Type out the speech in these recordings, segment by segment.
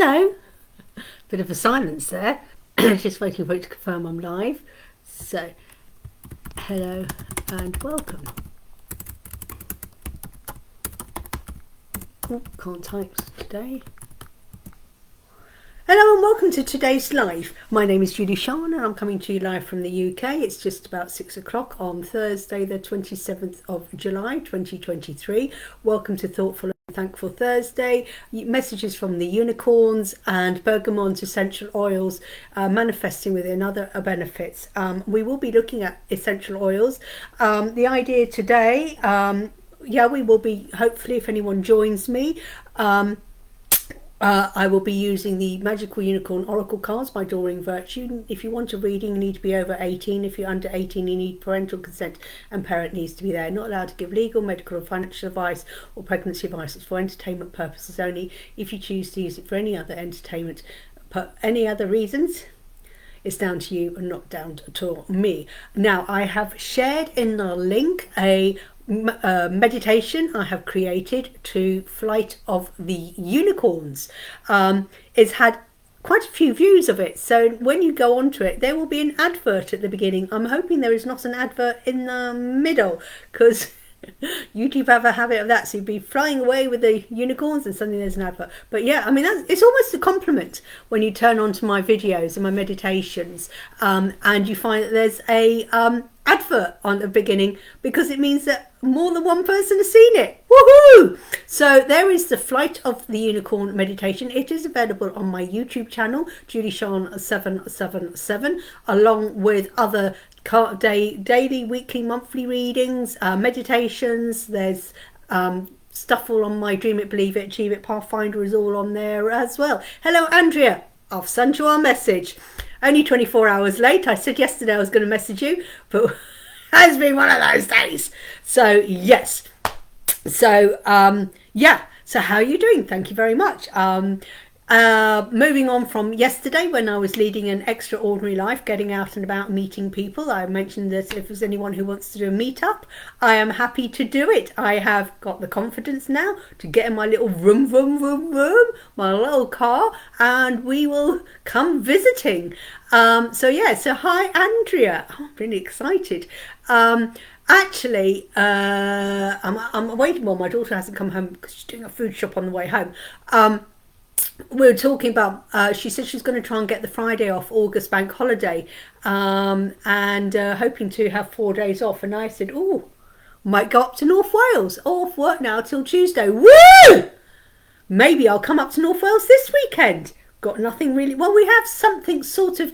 Hello. Bit of a silence there. Just waiting for it to confirm I'm live. So, hello and welcome. Oh, can't type today. Hello and welcome to today's live. My name is Julie-Sian and I'm coming to you live from the UK. It's just about 6 o'clock on Thursday the 27th of July 2023. Welcome to Thoughtful and Thankful Thursday. Messages from the unicorns and Bergamot essential oils manifesting within other benefits. We will be looking at essential oils. The idea today, we will be, hopefully if anyone joins me, I will be using the Magical Unicorn Oracle cards by Doreen Virtue. If you want a reading, you need to be over 18. If you're under 18, you need parental consent and parent needs to be there. Not allowed to give legal, medical or financial advice or pregnancy advice. It's for entertainment purposes only. If you choose to use it for any other entertainment, any other reasons, it's down to you and not down to me. Now, I have shared in the link a meditation I have created to Flight of the Unicorns. It's had quite a few views of it, so when you go onto it there will be an advert at the beginning. I'm hoping there is not an advert in the middle, because YouTube have a habit of that, so you'd be flying away with the unicorns and suddenly there's an advert. But yeah, I mean, it's almost a compliment when you turn on to my videos and my meditations and you find that there's a advert on the beginning, because it means that more than one person has seen it. Woohoo! So there is the Flight of the Unicorn meditation. It is available on my YouTube channel, Julie-Sian 777, along with other daily, weekly, monthly readings, meditations. There's stuff all on my Dream It, Believe It, Achieve It Pathfinder is all on there as well. Hello Andrea, I've sent you our message. Only 24 hours late. I said yesterday I was going to message you, but has been one of those days. So yes. So so how are you doing? Thank you very much. Moving on from yesterday, when I was leading an extraordinary life, getting out and about, meeting people. I mentioned that if there's anyone who wants to do a meetup, I am happy to do it. I have got the confidence now to get in my little vroom, my little car, and we will come visiting. So hi Andrea. Oh, I'm really excited. Actually, I'm waiting. Well, my daughter hasn't come home because she's doing a food shop on the way home. We were talking about, she said she's going to try and get the Friday off, August bank holiday, and hoping to have 4 days off. And I said, oh, might go up to North Wales, off work now till Tuesday. Woo! Maybe I'll come up to North Wales this weekend. Got nothing really. Well, we have something sort of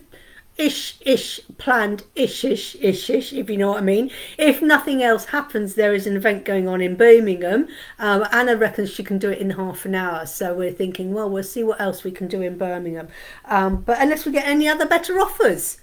ish planned, ish, if you know what I mean. If nothing else happens, there is an event going on in Birmingham. Anna reckons she can do it in half an hour, so we're thinking, well, we'll see what else we can do in Birmingham, but unless we get any other better offers,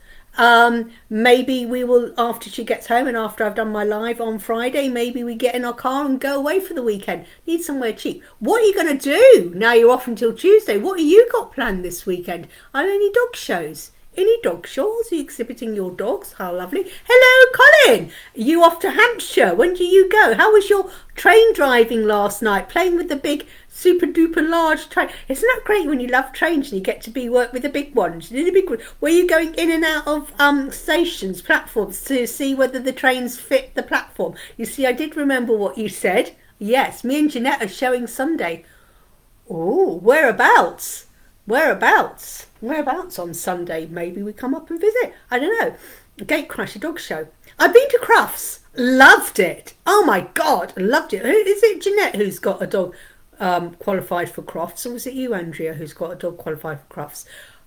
maybe we will, after she gets home and after I've done my live on Friday, maybe we get in our car and go away for the weekend. Need somewhere cheap. What are you going to do now you're off until Tuesday? What have you got planned this weekend? Are there any dog shows? Any dog shows? Are you exhibiting your dogs? How lovely. Hello, Colin. Are you off to Hampshire? When do you go? How was your train driving last night? Playing with the big, super duper large train. Isn't that great when you love trains and you get to work with the big ones? The big ones. Were you going in and out of stations, platforms, to see whether the trains fit the platform? You see, I did remember what you said. Yes, me and Jeanette are showing Sunday. Oh, whereabouts? Whereabouts on Sunday? Maybe we come up and visit. I don't know. Gatecrasher dog show. I've been to Crufts. Loved it. Oh my God, loved it. Is it Jeanette who's got a dog qualified for Crufts, or was it you, Andrea, who's got a dog qualified for Crufts?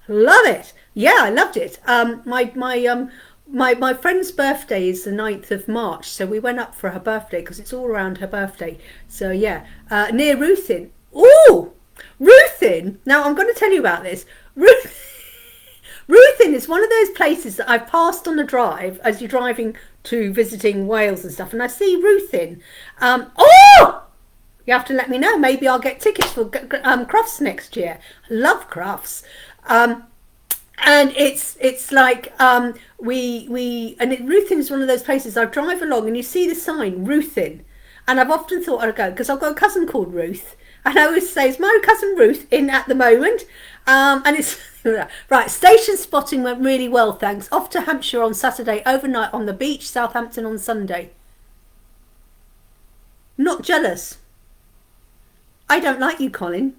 Love it. Yeah, I loved it. My friend's birthday is the 9th of March, so we went up for her birthday because it's all around her birthday. So yeah, near Ruthin. Ooh! Ruthin, now I'm going to tell you about this. Ruthin is one of those places that I've passed on the drive as you're driving to visiting Wales and stuff, and I see Ruthin. You have to let me know. Maybe I'll get tickets for Crufts next year. I love Crufts. And it's like Ruthin is one of those places I drive along and you see the sign Ruthin, and I've often thought I'd go because I've got a cousin called Ruth. And I always say, it's my cousin Ruth in at the moment. And it's right. Station spotting went really well, thanks. Off to Hampshire on Saturday, overnight on the beach, Southampton on Sunday. Not jealous. I don't like you, Colin.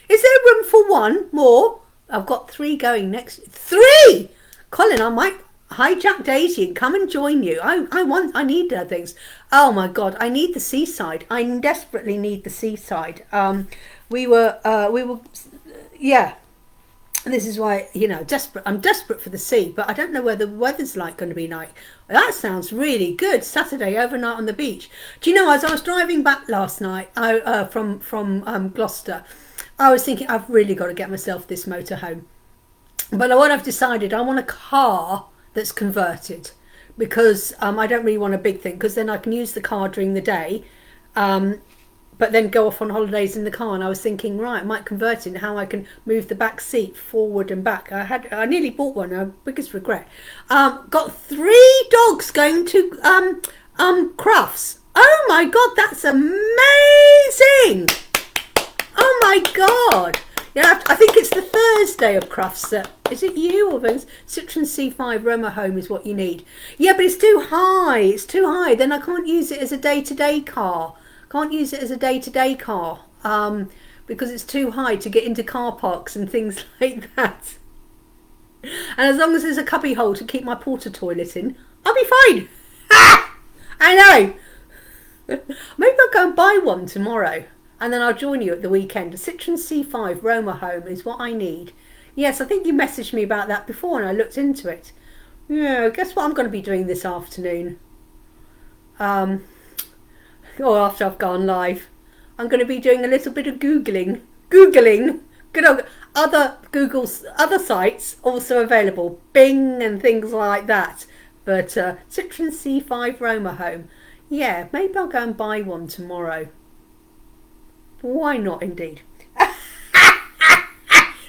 Is there room for one more? I've got 3 going next. 3! Colin, I might hijack Daisy and come and join you. I need things. Oh my God, I need the seaside. I desperately need the seaside. We were, yeah. This is why, you know, I'm desperate for the sea, but I don't know where the weather's going to be like. That sounds really good. Saturday, overnight on the beach. Do you know, as I was driving back last night from Gloucester, I was thinking, I've really got to get myself this motorhome. But what I've decided, I want a car that's converted, because I don't really want a big thing, because then I can use the car during the day, but then go off on holidays in the car. And I was thinking, right, I might convert it and how I can move the back seat forward and back. I nearly bought one, biggest regret. Got 3 dogs going to Crufts. Oh my God, that's amazing. Oh my God. Yeah, I think it's the Thursday of Crufts. Is it you or those? Citroen C5 Roma Home is what you need. Yeah, but it's too high. It's too high. Then I can't use it as a day-to-day car. Can't use it as a day-to-day car because it's too high to get into car parks and things like that. And as long as there's a cubby hole to keep my porta toilet in, I'll be fine. Ah! I know. Maybe I'll go and buy one tomorrow, and then I'll join you at the weekend. A Citroen C5 Roma Home is what I need. Yes, I think you messaged me about that before and I looked into it. Yeah, guess what I'm going to be doing this afternoon? Or after I've gone live. I'm going to be doing a little bit of Googling. Good old, other sites also available. Bing and things like that. But Citroen C5 Roma Home. Yeah, maybe I'll go and buy one tomorrow. Why not, indeed?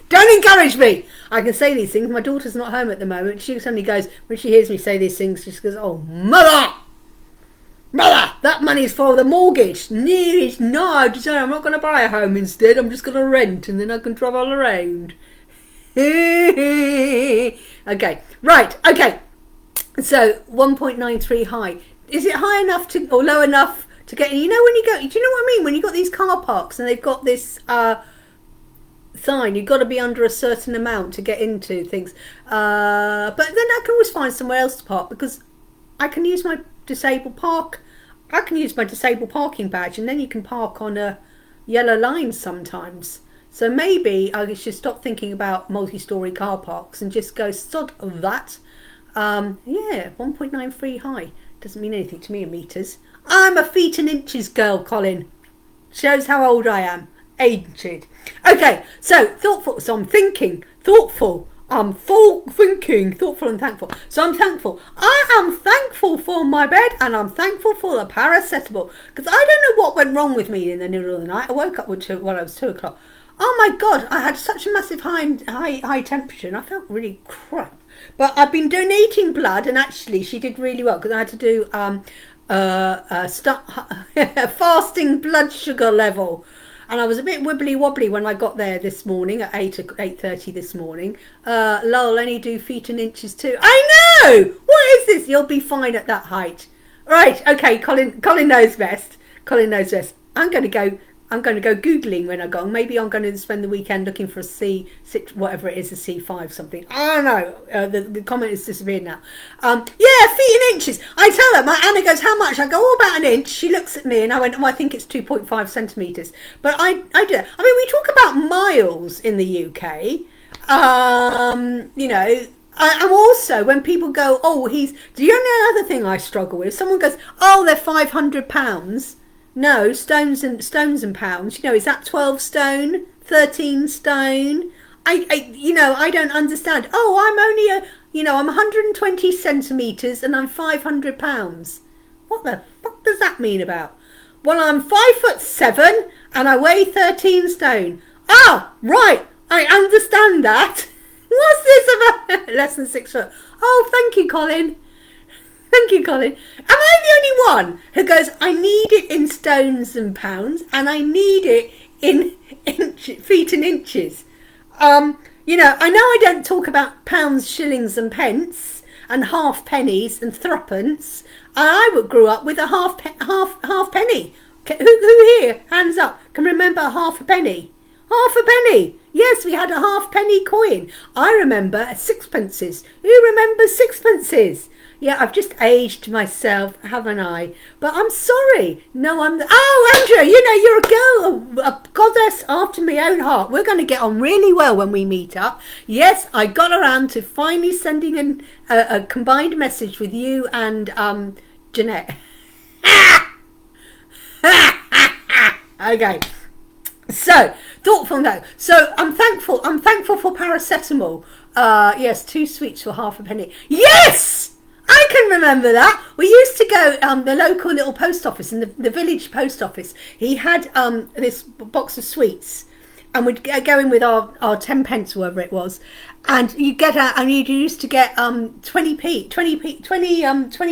Don't encourage me. I can say these things. My daughter's not home at the moment. She suddenly goes, when she hears me say these things, she just goes, oh, mother, that money's for the mortgage. No, it's not. So I'm not going to buy a home instead. I'm just going to rent, and then I can travel around. Okay, right, okay. So 1.93 high. Is it high enough to, or low enough to get in? You know, when you go, do you know what I mean? When you've got these car parks and they've got this sign, you've got to be under a certain amount to get into things. But then I can always find somewhere else to park, because I can use my disabled parking badge, and then you can park on a yellow line sometimes. So maybe I should stop thinking about multi-storey car parks and just go sod of that. Yeah, 1.93 high. Doesn't mean anything to me in meters. I'm a feet and inches girl, Colin. Shows how old I am. Aged. Okay, so thoughtful. So I'm thinking, thoughtful. I'm thoughtful and thankful. So I'm thankful. I am thankful for my bed, and I'm thankful for the paracetamol, because I don't know what went wrong with me in the middle of the night. I woke up when it was 2 o'clock. Oh my God, I had such a massive high temperature, and I felt really crap. But I've been donating blood, and actually she did really well, because I had to do fasting blood sugar level. And I was a bit wibbly wobbly when I got there this morning at 8:30 this morning. Lol, only do feet and inches too. I know! What is this? You'll be fine at that height. Right, okay, Colin knows best. Colin knows best. I'm going to go Googling when I go. Maybe I'm going to spend the weekend looking for a C6, whatever it is, a C5 something. I don't know. The comment has disappeared now. Yeah, feet and inches. I tell her, my Anna goes, how much? I go, oh, about an inch. She looks at me and I went, oh, I think it's 2.5 centimetres. But I do. I mean, we talk about miles in the UK. You know, I'm also, when people go, oh, do you know another thing I struggle with? Someone goes, oh, they're £500. No, stones and pounds. You know, is that 12 stone, 13 stone? I don't understand. Oh, I'm only I'm 120 centimetres and I'm £500. What the fuck does that mean about? Well, I'm 5'7" and I weigh 13 stone. Ah, right. I understand that. What's this about? Less than 6 foot. Oh, thank you, Colin. Thank you, Colin. Am I the only one who goes, I need it in stones and pounds, and I need it in feet and inches. You know I don't talk about pounds, shillings and pence and half pennies and threepence. I grew up with a half penny. Who here, hands up, can remember half a penny? Half a penny. Yes, we had a half penny coin. I remember sixpences. Who remembers sixpences? Yeah, I've just aged myself, haven't I? But I'm sorry. No, oh, Andrea, you know, you're a girl, a goddess after my own heart. We're going to get on really well when we meet up. Yes, I got around to finally sending a combined message with you and Jeanette. Okay. So, thoughtful note. So, I'm thankful for paracetamol. Yes, 2 sweets for half a penny. Yes! I can remember that. We used to go, the local little post office, in the village post office. He had this box of sweets, and we'd go in with our 10 pence, whatever it was, and you get out, and you used to get 20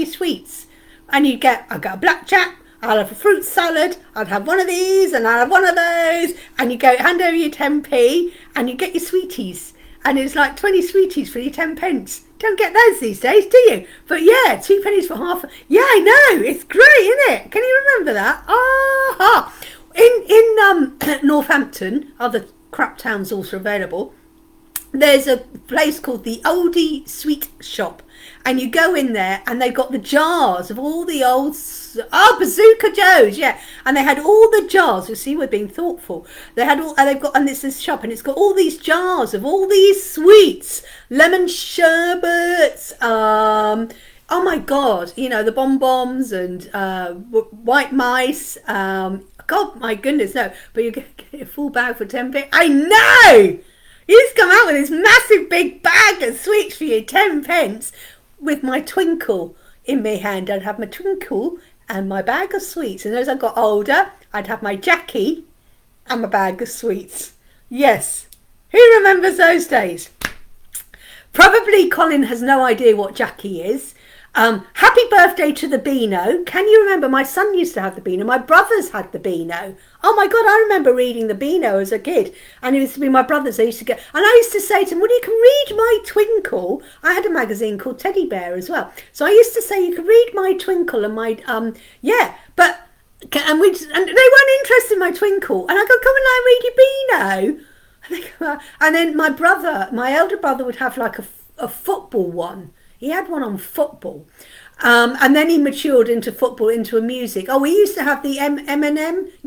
sweets, and you'd get, I got a blackjack, I'll have a fruit salad, I'd have one of these, and I'll have one of those, and you go hand over your 10p, and you get your sweeties. And it's like 20 sweeties for your 10 pence. Don't get those these days, do you? But yeah, 2 pennies for half. Yeah, I know. It's great, isn't it? Can you remember that? Ah, in Northampton, other crap towns also available. There's a place called the Oldie Sweet Shop, and you go in there, and they've got the jars of all the old, Bazooka Joes, yeah, and they had all the jars. You see, we're being thoughtful. They had all, and they've got, and it's this shop, and it's got all these jars of all these sweets, lemon sherbets, oh my God, you know, the bonbons and white mice. God, my goodness, no, but you get a full bag for 10p. I know. He's come out with this massive big bag of sweets for you, 10 pence, with my twinkle in my hand. I'd have my twinkle and my bag of sweets. And as I got older, I'd have my Jackie and my bag of sweets. Yes. Who remembers those days? Probably Colin has no idea what Jackie is. Happy birthday to the Beano. Can you remember? My son used to have the Beano. My brothers had the Beano. Oh my God, I remember reading the Beano as a kid. And it used to be my brothers. They used to get, and I used to say to them, well, you can read my Twinkle. I had a magazine called Teddy Bear as well. So I used to say, you can read my Twinkle and my, yeah, but, and they weren't interested in my Twinkle. And I go, come and read your Beano. And then my elder brother would have like a football one. He had one on football. And then he matured into football, into a music. Oh, we used to have the NME,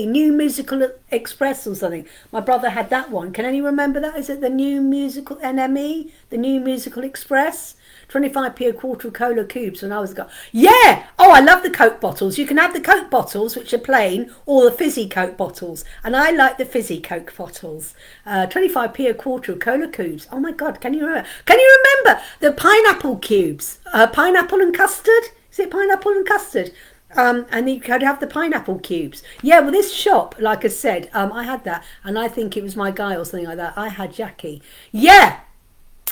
New Musical Express or something. My brother had that one. Can anyone remember that? Is it the New Musical NME, the New Musical Express? 25p a quarter of cola cubes when I was a yeah. Oh, I love the Coke bottles. You can have the Coke bottles, which are plain, or the fizzy Coke bottles. And I like the fizzy Coke bottles. 25p a quarter of cola cubes. Oh my God, can you remember? Can you remember the pineapple cubes? Pineapple and custard? Is it pineapple and custard? And you could have the pineapple cubes. Yeah, well, this shop, like I said, I had that. And I think it was my guy or something like that. I had Jackie. Yeah.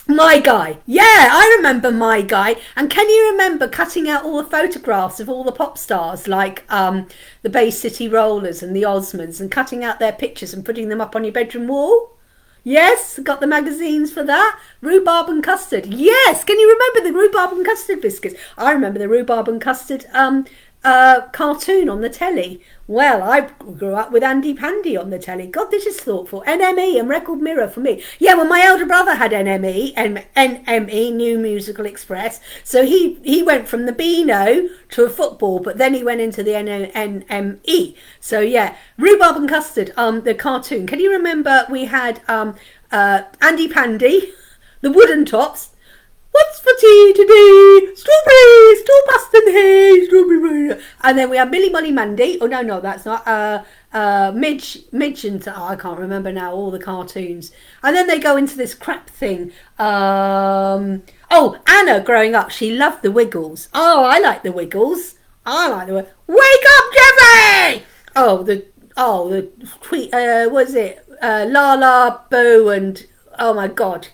My Guy. Yeah, I remember My Guy. And can you remember cutting out all the photographs of all the pop stars, like the Bay City Rollers and the Osmonds, and cutting out their pictures and putting them up on your bedroom wall? Yes, got the magazines for that. Rhubarb and custard. Yes, can you remember the rhubarb and custard biscuits? I remember the rhubarb and custard cartoon on the telly. Well, I grew up with Andy Pandy on the telly. God, this is thoughtful. NME and Record Mirror for me. Yeah, well, my elder brother had NME, New Musical Express. So he went from the Beano to a football, but then he went into the NME. So yeah, Rhubarb and Custard, the cartoon. Can you remember we had Andy Pandy, the Wooden Tops. What's for tea today? Strawberries, strawbust and hay, strawberry. And then we have Millie Molly Mandy. Oh, no, that's not. Midge and, I can't remember now, all the cartoons. And then they go into this crap thing. Anna, growing up, she loved the Wiggles. Oh, I like the Wiggles. Wake up, Jeffy! The tweet, what is it? Lala, Boo, and, oh my God.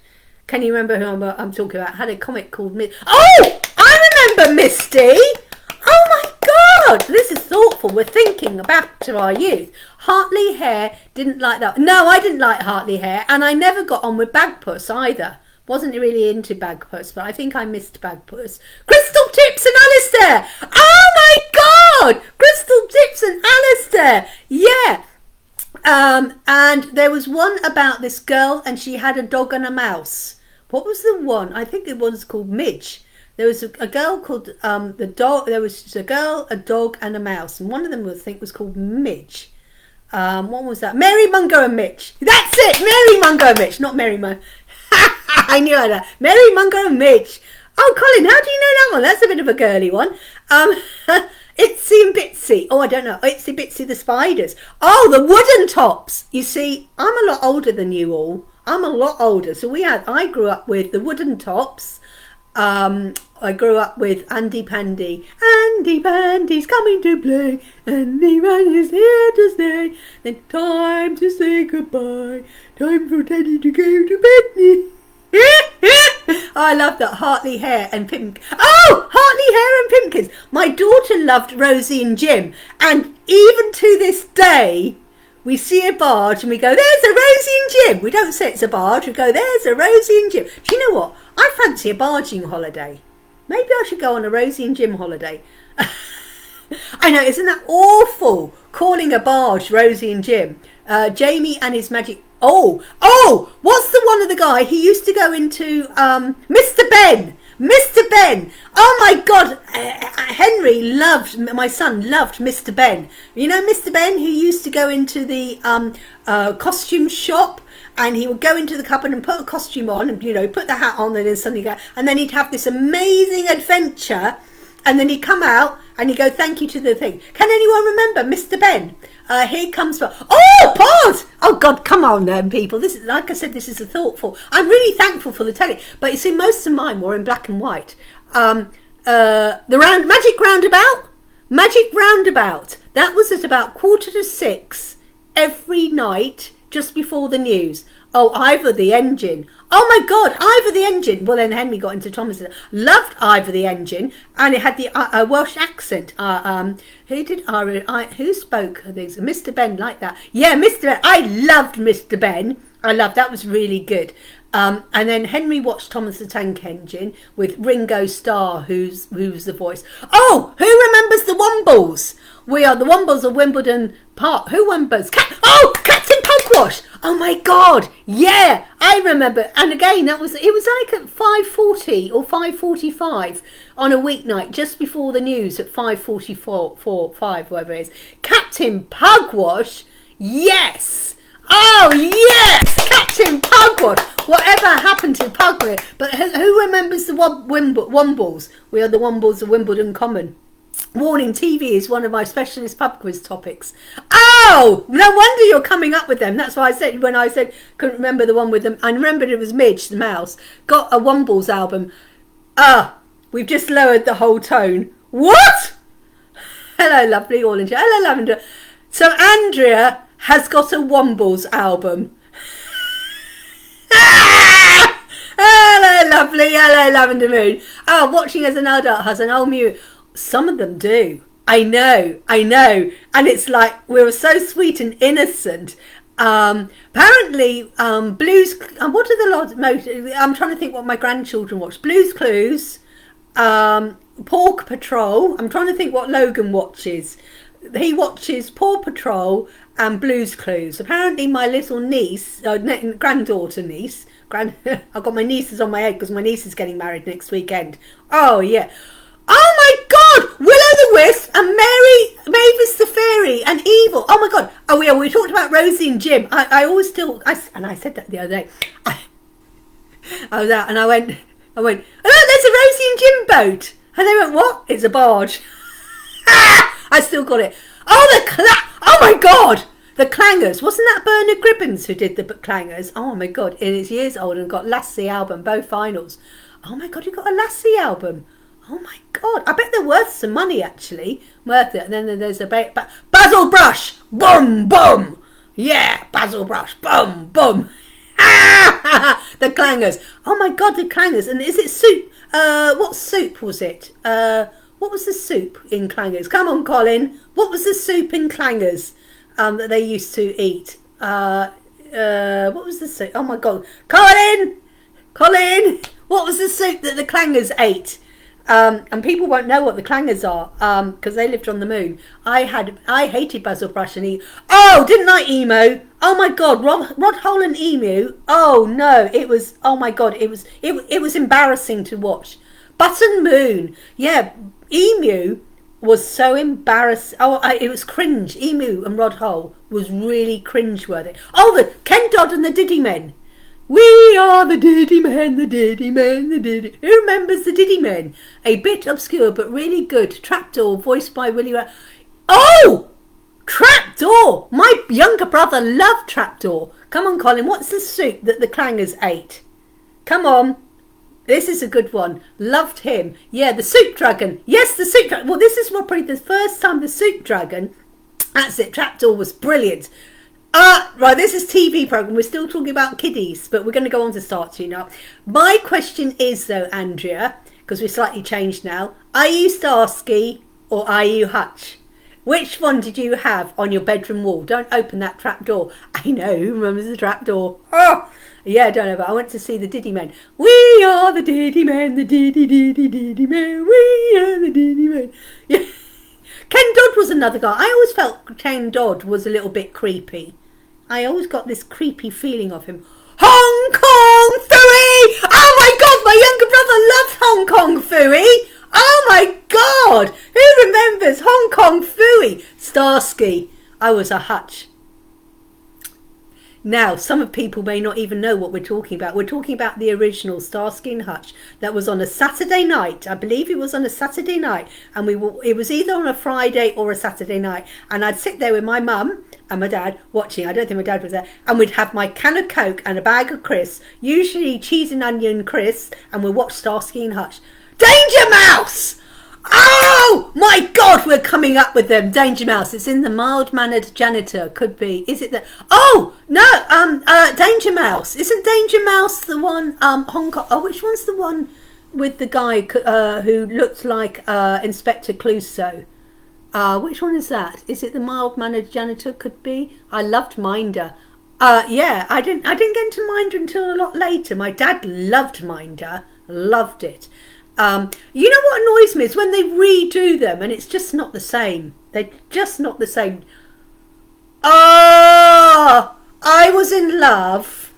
Can you remember who I'm talking about? I had a comic called Oh, I remember Misty. Oh my God, this is thoughtful. We're thinking back to our youth. Hartley Hare didn't like that. No, I didn't like Hartley Hare, and I never got on with Bagpuss either. Wasn't really into Bagpuss, but I think I missed Bagpuss. Crystal Tips and Alistair! Oh my God! Crystal Tips and Alistair! Yeah. And there was one about this girl, and she had a dog and a mouse. What was the one? I think it was called Midge. There was a girl called the dog. There was a girl, a dog, and a mouse, and one of them I think was called Midge. What was that? Mary Mungo and Mitch. That's it. Mary Mungo and Mitch, not Mary Mungo. I knew that. Mary Mungo and Mitch. Oh, Colin, how do you know that one? That's a bit of a girly one. Itsy and Bitsy. Oh, I don't know. Itsy Bitsy the Spiders. Oh, the Wooden Tops. You see, I'm a lot older than you all. I'm a lot older. So I grew up with the Wooden Tops. I grew up with Andy Pandy. Andy Pandy's coming to play. Andy Pandy's here to stay. Then time to say goodbye. Time for Teddy to go to bed. I love that. Hartley Hare and Pimp. Oh, Hartley Hare and Pimpkins. My daughter loved Rosie and Jim, and even to this day, we see a barge and we go, "There's a Rosie and Jim." We don't say it's a barge. We go, "There's a Rosie and Jim." Do you know what? I fancy a barging holiday. Maybe I should go on a Rosie and Jim holiday. I know, isn't that awful? Calling a barge Rosie and Jim. Jamie and his magic. Oh, what's the one of the guy? He used to go into Mr. Ben. Mr. Ben. Oh my God. My son loved Mr. Ben. You know Mr. Ben, who used to go into the costume shop, and he would go into the cupboard and put a costume on and, put the hat on, and then suddenly go, and then he'd have this amazing adventure, and then he'd come out and he'd go, "Thank you" to the thing. Can anyone remember Mr. Ben? Here comes... Oh, pause! Oh, God, come on then, people. This is, like I said, this is a thoughtful... I'm really thankful for the telly. But you see, most of mine were in black and white. Magic Roundabout? Magic Roundabout. That was at about 5:45 every night, just before the news. Oh, Ivor the Engine. Oh my God, Ivor the Engine. Well, then Henry got into Thomas. Loved Ivor the Engine, and it had the Welsh accent. Who spoke things? Mr. Ben, like that. Yeah, Mr. Ben. I loved Mr. Ben. That was really good. And then Henry watched Thomas the Tank Engine with Ringo Starr, who's the voice. Oh, who remembers the Wombles? We are the Wombles of Wimbledon Park. Who remembers? Captain Pugwash. Oh my God. Yeah, I remember. And again, it was like at 5:40 or 5:45 on a weeknight, just before the news at 5:45, whatever it is. Captain Pugwash. Yes. Oh yes, Captain Pugwash. Whatever happened to Pugwash? But who remembers the Wombles? We are the Wombles of Wimbledon Common. Warning, TV is one of my specialist pub quiz topics. Oh, no wonder you're coming up with them. That's why I said, when I said couldn't remember the one with them, I remembered it was Midge the mouse. Got a Wombles album. We've just lowered the whole tone. What? Hello, lovely orange. Hello, lavender. So Andrea has got a Wombles album. Hello, lovely. Hello, lavender moon. Oh, watching as an adult has an old mute. Some of them do. I know. And it's like, we were so sweet and innocent. Apparently, Blues... what are the most... I'm trying to think what my grandchildren watch. Blues Clues, Paw Patrol. I'm trying to think what Logan watches. He watches Paw Patrol and Blues Clues. Apparently, my little niece, granddaughter niece... I've got my nieces on my head because my niece is getting married next weekend. Oh, yeah. Oh my God! Willow the Wisp and Mavis the Fairy and Evil. Oh my God! Oh yeah, we talked about Rosie and Jim. I said that the other day. I was out and I went. Oh, there's a Rosie and Jim boat. And they went, what? It's a barge. I still got it. Oh my God! The Clangers. Wasn't that Bernard Cribbins who did the Clangers? Oh my God! And it's years old and got Lassie album, both finals. Oh my God! You got a Lassie album. Oh my God, I bet they're worth some money actually. Worth it. And then there's a Basil Brush. Boom, boom. Yeah, Basil Brush. Boom, boom. The Clangers. Oh my God, the Clangers. And is it soup? What soup was it? What was the soup in Clangers? Come on, Colin. What was the soup in Clangers that they used to eat? What was the soup? Oh my God, Colin! What was the soup that the Clangers ate? And people won't know what the Clangers are because they lived on the moon. I hated basil brush and emu. Oh, didn't I, emu? Oh my God, Rod Hole and emu. Oh no, it was. Oh my God, it was embarrassing to watch. Button Moon, yeah, emu was so embarrassing. Oh, it was cringe. Emu and Rod Hole was really cringe-worthy. Oh, the Ken Dodd and the Diddy Men. We are the Diddy Men, the Diddy Men, the Diddy. Who remembers the Diddy Men? A bit obscure but really good. Trapdoor, voiced by Willie. Oh, Trapdoor! My younger brother loved Trapdoor. Come on, Colin. What's the soup that the Clangers ate? Come on. This is a good one. Loved him. Yeah, the Soup Dragon. Yes, the Soup Dragon. Well, this is probably the first time the Soup Dragon. That's it. Trapdoor was brilliant. Right, this is TV programme. We're still talking about kiddies, but we're going to go on to start soon up. My question is, though, Andrea, because we're slightly changed now, are you Starsky or are you Hutch? Which one did you have on your bedroom wall? Don't open that trap door. I know, who remembers the trap door? Oh, yeah, I don't know, but I went to see the Diddy Men. We are the Diddy Men, the Diddy Men. We are the Diddy Men. Yeah. Ken Dodd was another guy. I always felt Ken Dodd was a little bit creepy. I always got this creepy feeling of him. Hong Kong Phooey! Oh my God, my younger brother loved Hong Kong Phooey. Oh my God, who remembers Hong Kong Phooey? Starsky. I was a Hutch. Now, some of people may not even know what we're talking about. We're talking about the original Starsky and Hutch that was on a Saturday night. I believe it was on a Saturday night, and it was either on a Friday or a Saturday night. And I'd sit there with my mum and my dad watching. I don't think my dad was there. And we'd have my can of Coke and a bag of crisps, usually cheese and onion crisps, and we'd watch Starsky and Hutch. Danger Mouse! Oh my God, we're coming up with them. Danger Mouse. It's in the Mild-Mannered Janitor. Could be. Is it the? Oh no. Danger Mouse. Isn't Danger Mouse the one? Hong Kong. Oh, which one's the one with the guy who looked like Inspector Clouseau? Which one is that? Is it the Mild-Mannered Janitor? Could be. I loved Minder. Yeah, I didn't get into Minder until a lot later. My dad loved Minder. Loved it. You know what annoys me is when they redo them and it's just not the same. They're just not the same. Oh, I was in love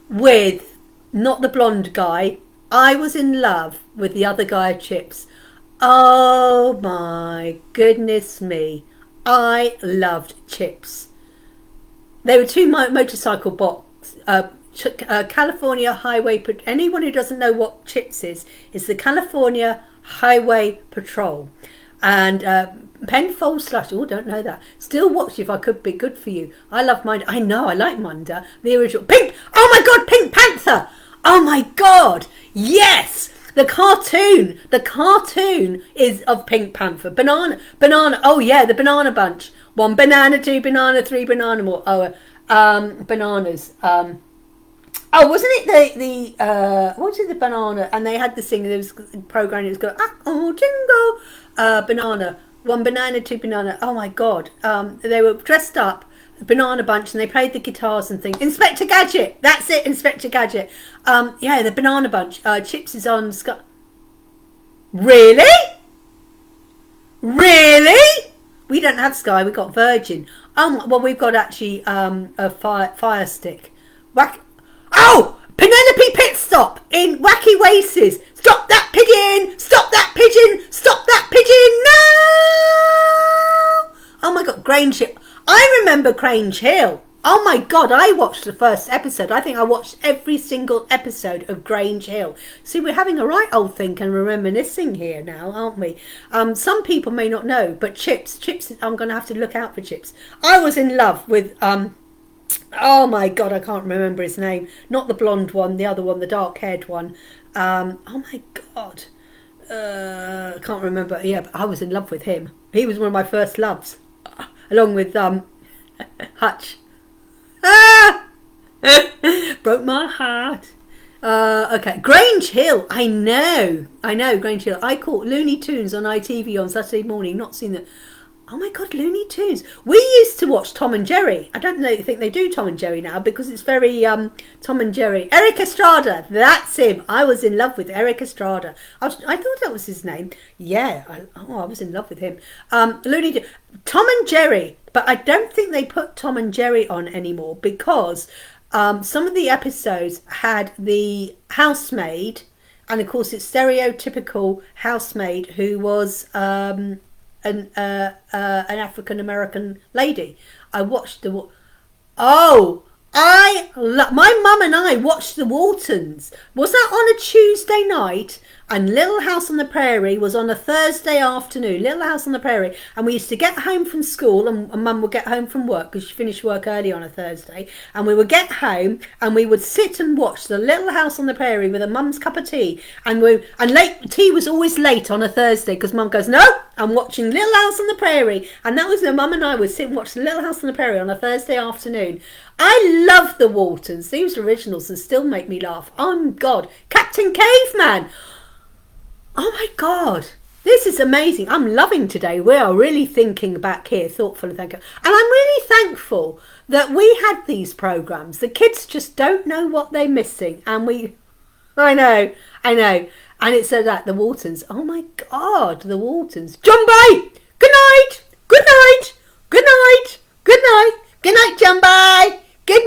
with, not the blonde guy, I was in love with the other guy of Chips. Oh my goodness me. I loved Chips. They were two motorcycle bots. California Highway. Anyone who doesn't know what Chips is the California Highway Patrol. And Penfold Slush. Oh, don't know that. Still watch if I could be good for you. I love Minder. I know, I like Minder. The original. Pink. Oh my God, Pink Panther. Oh my God. Yes. The cartoon. The cartoon is of Pink Panther. Banana. Oh yeah, the Banana Bunch. 1 banana, 2 banana, 3 banana more. Oh, bananas. Oh, wasn't it the what was it, the banana? And they had the thing, there was a program, it was go, oh, jingle, banana, 1 banana, 2 banana. Oh my God. They were dressed up, Banana Bunch, and they played the guitars and things. Inspector Gadget, that's it, Inspector Gadget. Yeah, the Banana Bunch. Chips is on Sky. Really? We don't have Sky, we've got Virgin. Well, we've got actually a Fire Stick. Oh! Penelope Pitstop in Wacky Races. Stop that pigeon! Stop that pigeon! Stop that pigeon! No! Oh my God, Grange Hill. I remember Grange Hill. Oh my God, I watched the first episode. I think I watched every single episode of Grange Hill. See, we're having a right old think and we're reminiscing here now, aren't we? Some people may not know, but Chips, I'm going to have to look out for Chips. I was in love with... oh my God, I can't remember his name. Not the blonde one, the other one, the dark-haired one. Oh my God. I can't remember. Yeah, but I was in love with him. He was one of my first loves. Along with Hutch. Broke my heart. Okay, Grange Hill. I know, Grange Hill. I caught Looney Tunes on ITV on Saturday morning. Not seen it. Oh my God, Looney Tunes. We used to watch Tom and Jerry. I don't know, think they do Tom and Jerry now because it's very Tom and Jerry. Eric Estrada, that's him. I was in love with Eric Estrada. I thought that was his name. Yeah, I was in love with him. Tom and Jerry, but I don't think they put Tom and Jerry on anymore because some of the episodes had the housemaid, and of course it's stereotypical housemaid who was an African American lady. I watched my mum and I watched the Waltons. Was that on a Tuesday night? And Little House on the Prairie was on a Thursday afternoon. Little House on the Prairie. And we used to get home from school, and Mum would get home from work because she finished work early on a Thursday. And we would get home and we would sit and watch the Little House on the Prairie with a mum's cup of tea. And tea was always late on a Thursday because Mum goes, no, I'm watching Little House on the Prairie. And that was when Mum and I would sit and watch the Little House on the Prairie on a Thursday afternoon. I love the Waltons. These originals and still make me laugh. Oh God, Captain Caveman. Oh my God, this is amazing. I'm loving today. We are really thinking back here, thoughtful and thankful. And I'm really thankful that we had these programs. The kids just don't know what they're missing. And I know. And it's that, the Waltons. Oh my God, the Waltons. John Bay, good night, good night, good night, good night, good night, John Bay. Good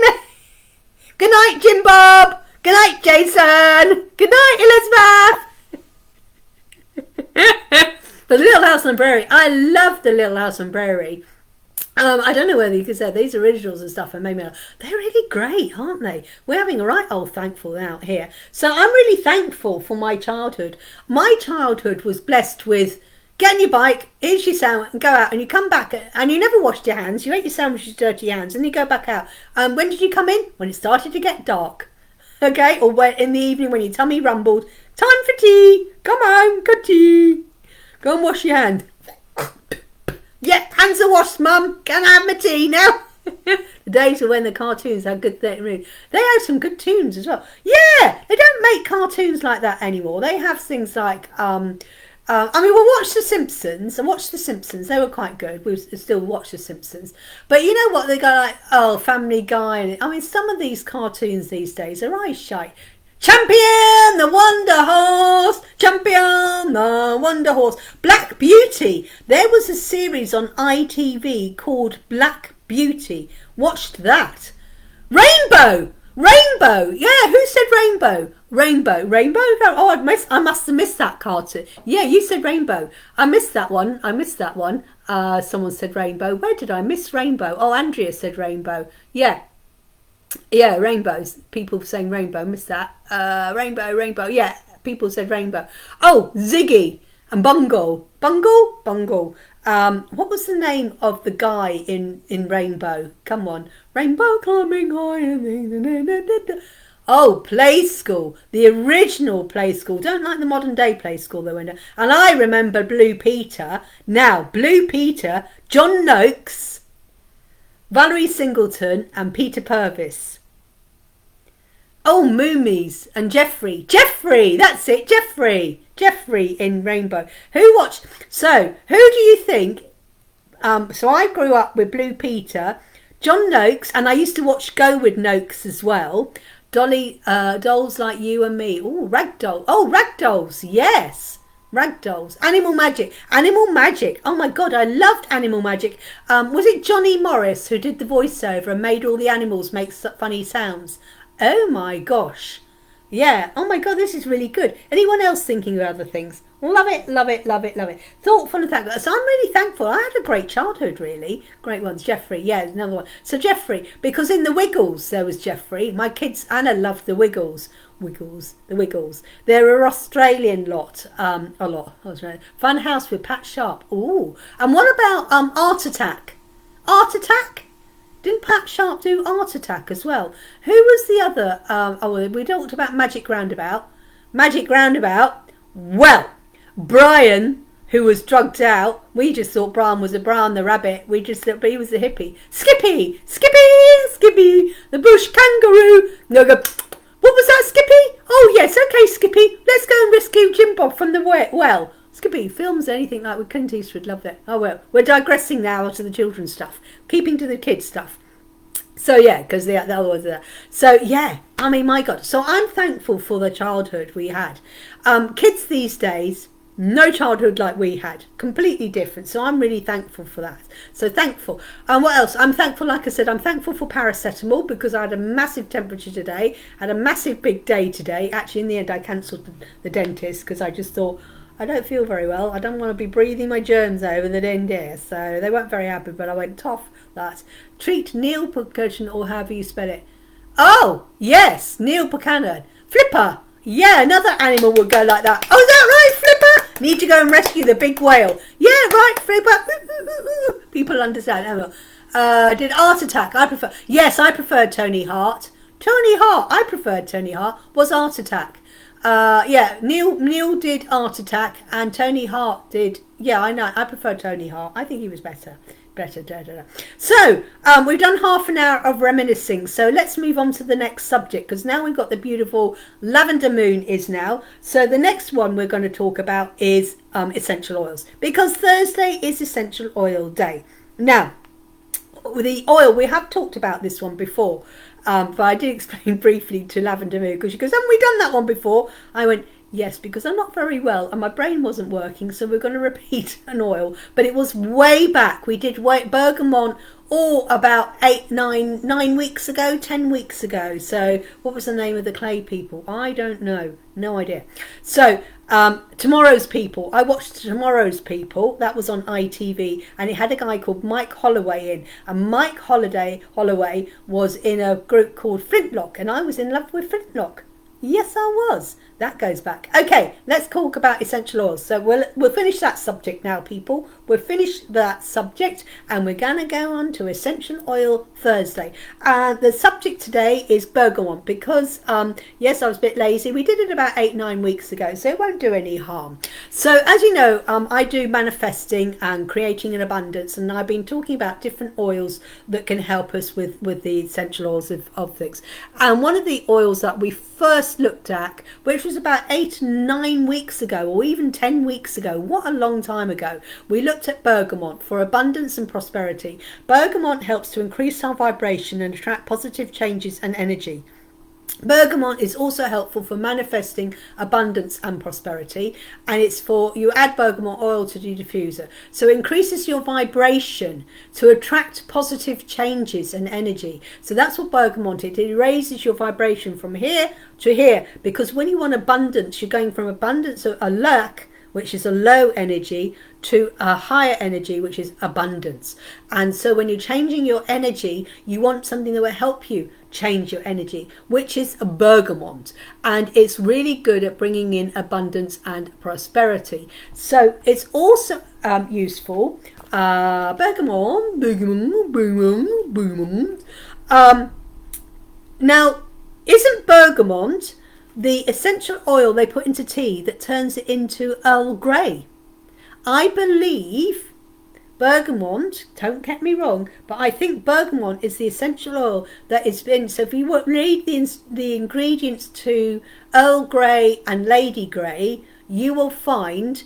night, Jim Bob. Good night, Jason. Good night, Elizabeth. The Little House on the Prairie. I love the Little House on the Prairie. I don't know whether you could say these originals and stuff, and maybe they're really great, aren't they? We're having a right old thankful out here. So I'm really thankful for my childhood. My childhood was blessed with get on your bike, here's your sandwich, and go out, and you come back, and you never washed your hands. You ate your sandwich with dirty hands, and you go back out. When did you come in? When it started to get dark. Okay, or in the evening when your tummy rumbled. Time for tea. Come on, good tea. Go and wash your hand. Yeah, hands are washed, Mum. Can I have my tea now? The days of when the cartoons had good things. They had some good tunes as well. Yeah, they don't make cartoons like that anymore. They have things like we'll watch The Simpsons. And watch The Simpsons. They were quite good. We still watch The Simpsons. But you know what? They go like, Family Guy. And some of these cartoons these days are eyes shite. Champion the Wonder Horse. Champion the Wonder Horse. Black Beauty. There was a series on ITV called Black Beauty. Watched that. Rainbow. Yeah, who said Rainbow? Rainbow. Oh, I must have missed that cartoon. Yeah, you said Rainbow. I missed that one. Someone said Rainbow. Where did I miss Rainbow? Oh, Andrea said Rainbow. Yeah, rainbows. People saying rainbow. Missed that. Rainbow. Yeah, people said rainbow. Oh, Ziggy and Bungle. What was the name of the guy in Rainbow? Come on. Rainbow climbing high. Oh, Play School. The original Play School. Don't like the modern day Play School though. And I remember Blue Peter. Now, Blue Peter, John Noakes, Valerie Singleton and Peter Purvis. Oh, Moomies and Jeffrey, that's it, Jeffrey in Rainbow. Who do you think, so I grew up with Blue Peter, John Noakes, and I used to watch Go with Noakes as well. Dolls Like You and Me. Oh, Ragdolls, yes. Ragdolls. Animal Magic. Oh my God, I loved Animal Magic. Was it Johnny Morris who did the voiceover and made all the animals make funny sounds? Oh my gosh. Yeah. Oh my God, this is really good. Anyone else thinking of other things? Love it. Thoughtful and thankful. So I'm really thankful. I had a great childhood, really. Great ones. Jeffrey, yeah, another one. So Jeffrey, because in the Wiggles there was Jeffrey. My kids, Anna loved the Wiggles. The Wiggles. They're an Australian lot. Fun House with Pat Sharp. Ooh. And what about Art Attack? Didn't Pat Sharp do Art Attack as well? Who was the other? We talked about Magic Roundabout. Well, Brian, who was drugged out. We just thought Brian was Brian the rabbit. We just thought he was a hippie. Skippy, the bush kangaroo. No, go. What was that, Skippy? Oh yes, okay, Skippy, let's go and rescue Jim Bob from the well. Skippy, films anything like with Clint Eastwood, love that. Oh well, we're digressing now to the children's stuff, keeping to the kids stuff. So yeah, because the other ones are there. So yeah, I mean, my God. So I'm thankful for the childhood we had. Kids these days, no childhood like we had, completely different. So I'm really thankful for that. So thankful. And what else? I'm thankful, like I said, I'm thankful for paracetamol because I had a massive temperature today, had a massive big day today. Actually, in the end, I cancelled the dentist because I just thought, I don't feel very well. I don't want to be breathing my germs over the dentist. So they weren't very happy, but I went off that. Treat Neil Buchanan, or however you spell it. Oh, yes, Neil Buchanan. Flipper. Yeah, another animal would go like that. Oh, is that right, Flipper? Need to go and rescue the big whale. Yeah, right, Flipper. People understand. Did Art Attack. I preferred Tony Hart. Tony Hart. I preferred Tony Hart. Was Art Attack. Yeah, Neil did Art Attack and Tony Hart did. Yeah, I know. I prefer Tony Hart. I think he was better. So we've done half an hour of reminiscing. So let's move on to the next subject because now we've got the beautiful lavender moon is now. So the next one we're going to talk about is essential oils because Thursday is essential oil day. Now, the oil, we have talked about this one before. But I did explain briefly to Lavender Moon because she goes, haven't we done that one before? I went, yes, because I'm not very well and my brain wasn't working, so we're going to repeat an oil. But it was way back. We did Bergamot about 9 weeks ago, 10 weeks ago. So what was the name of the clay people? I don't know. No idea. So Tomorrow's People. I watched Tomorrow's People. That was on ITV, and it had a guy called Mike Holloway in. And Mike Holloway was in a group called Flintlock, and I was in love with Flintlock. Yes, I was. That goes back. Okay, let's talk about essential oils. So we'll finish that subject now, people. We'll finish that subject, and we're going to go on to Essential Oil Thursday. The subject today is bergamot because, yes, I was a bit lazy. We did it about 8-9 weeks ago, so it won't do any harm. So as you know, I do manifesting and creating an abundance, and I've been talking about different oils that can help us with the essential oils of things. And one of the oils that we first looked at, which was about 8-9 weeks ago, or even 10 weeks ago, what a long time ago, we looked at bergamot for abundance and prosperity. Bergamot helps to increase our vibration and attract positive changes and energy. Bergamot is also helpful for manifesting abundance and prosperity, and it's for, you add bergamot oil to the diffuser, so it increases your vibration to attract positive changes and energy. So that's what bergamot is. It raises your vibration from here to here, because when you want abundance, you're going from abundance of a lack, which is a low energy, to a higher energy, which is abundance. And so when you're changing your energy, you want something that will help you change your energy, which is a bergamot. And it's really good at bringing in abundance and prosperity. So it's also useful. Bergamot. Now, isn't bergamot the essential oil they put into tea that turns it into Earl Grey? I believe bergamot, don't get me wrong, but I think bergamot is the essential oil that is in. So if you read the ingredients to Earl Grey and Lady Grey, you will find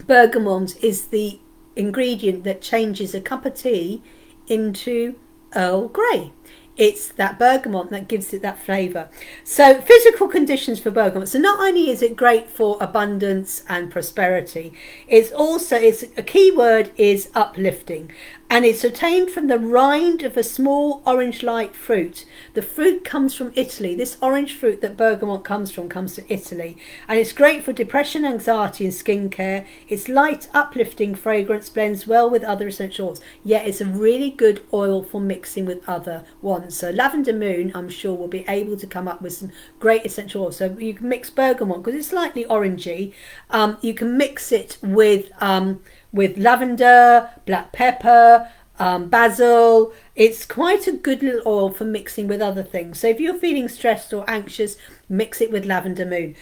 bergamot is the ingredient that changes a cup of tea into Earl Grey. It's that bergamot that gives it that flavour. So physical conditions for bergamot. So not only is it great for abundance and prosperity, it's a key word is uplifting. And it's obtained from the rind of a small orange-like fruit. The fruit comes from Italy. This orange fruit that bergamot comes from comes to Italy. And it's great for depression, anxiety and skincare. Its light, uplifting fragrance blends well with other essential oils. Yeah, it's a really good oil for mixing with other ones. So Lavender Moon, I'm sure, will be able to come up with some great essential oils. So you can mix bergamot, because it's slightly orangey. You can mix it with lavender, black pepper, basil. It's quite a good little oil for mixing with other things. So if you're feeling stressed or anxious, mix it with Lavender Moon.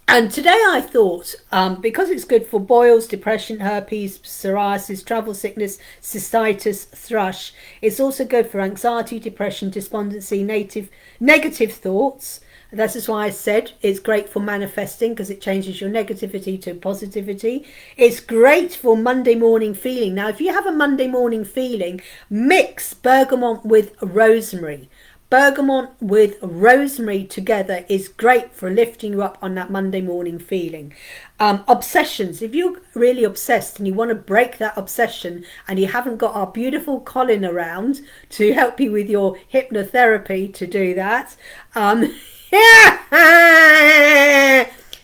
And today I thought, because it's good for boils, depression, herpes, psoriasis, travel sickness, cystitis, thrush, it's also good for anxiety, depression, despondency, negative thoughts, This is why I said it's great for manifesting, because it changes your negativity to positivity. It's great for Monday morning feeling. Now, if you have a Monday morning feeling, mix bergamot with rosemary. Bergamot with rosemary together is great for lifting you up on that Monday morning feeling. Obsessions. If you're really obsessed and you want to break that obsession and you haven't got our beautiful Colin around to help you with your hypnotherapy to do that,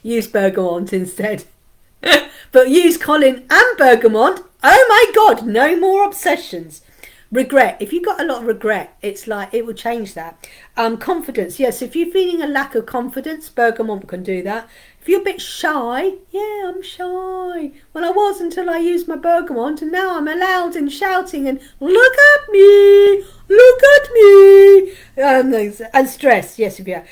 use bergamot instead. But use Colin and bergamot. Oh my God, no more obsessions. Regret. If you've got a lot of regret, it's like it will change that. Confidence. Yes, if you're feeling a lack of confidence, bergamot can do that. If you're a bit shy, yeah, I'm shy. Well, I was until I used my bergamot, and now I'm loud and shouting and look at me, look at me. And stress. Yes, if you are.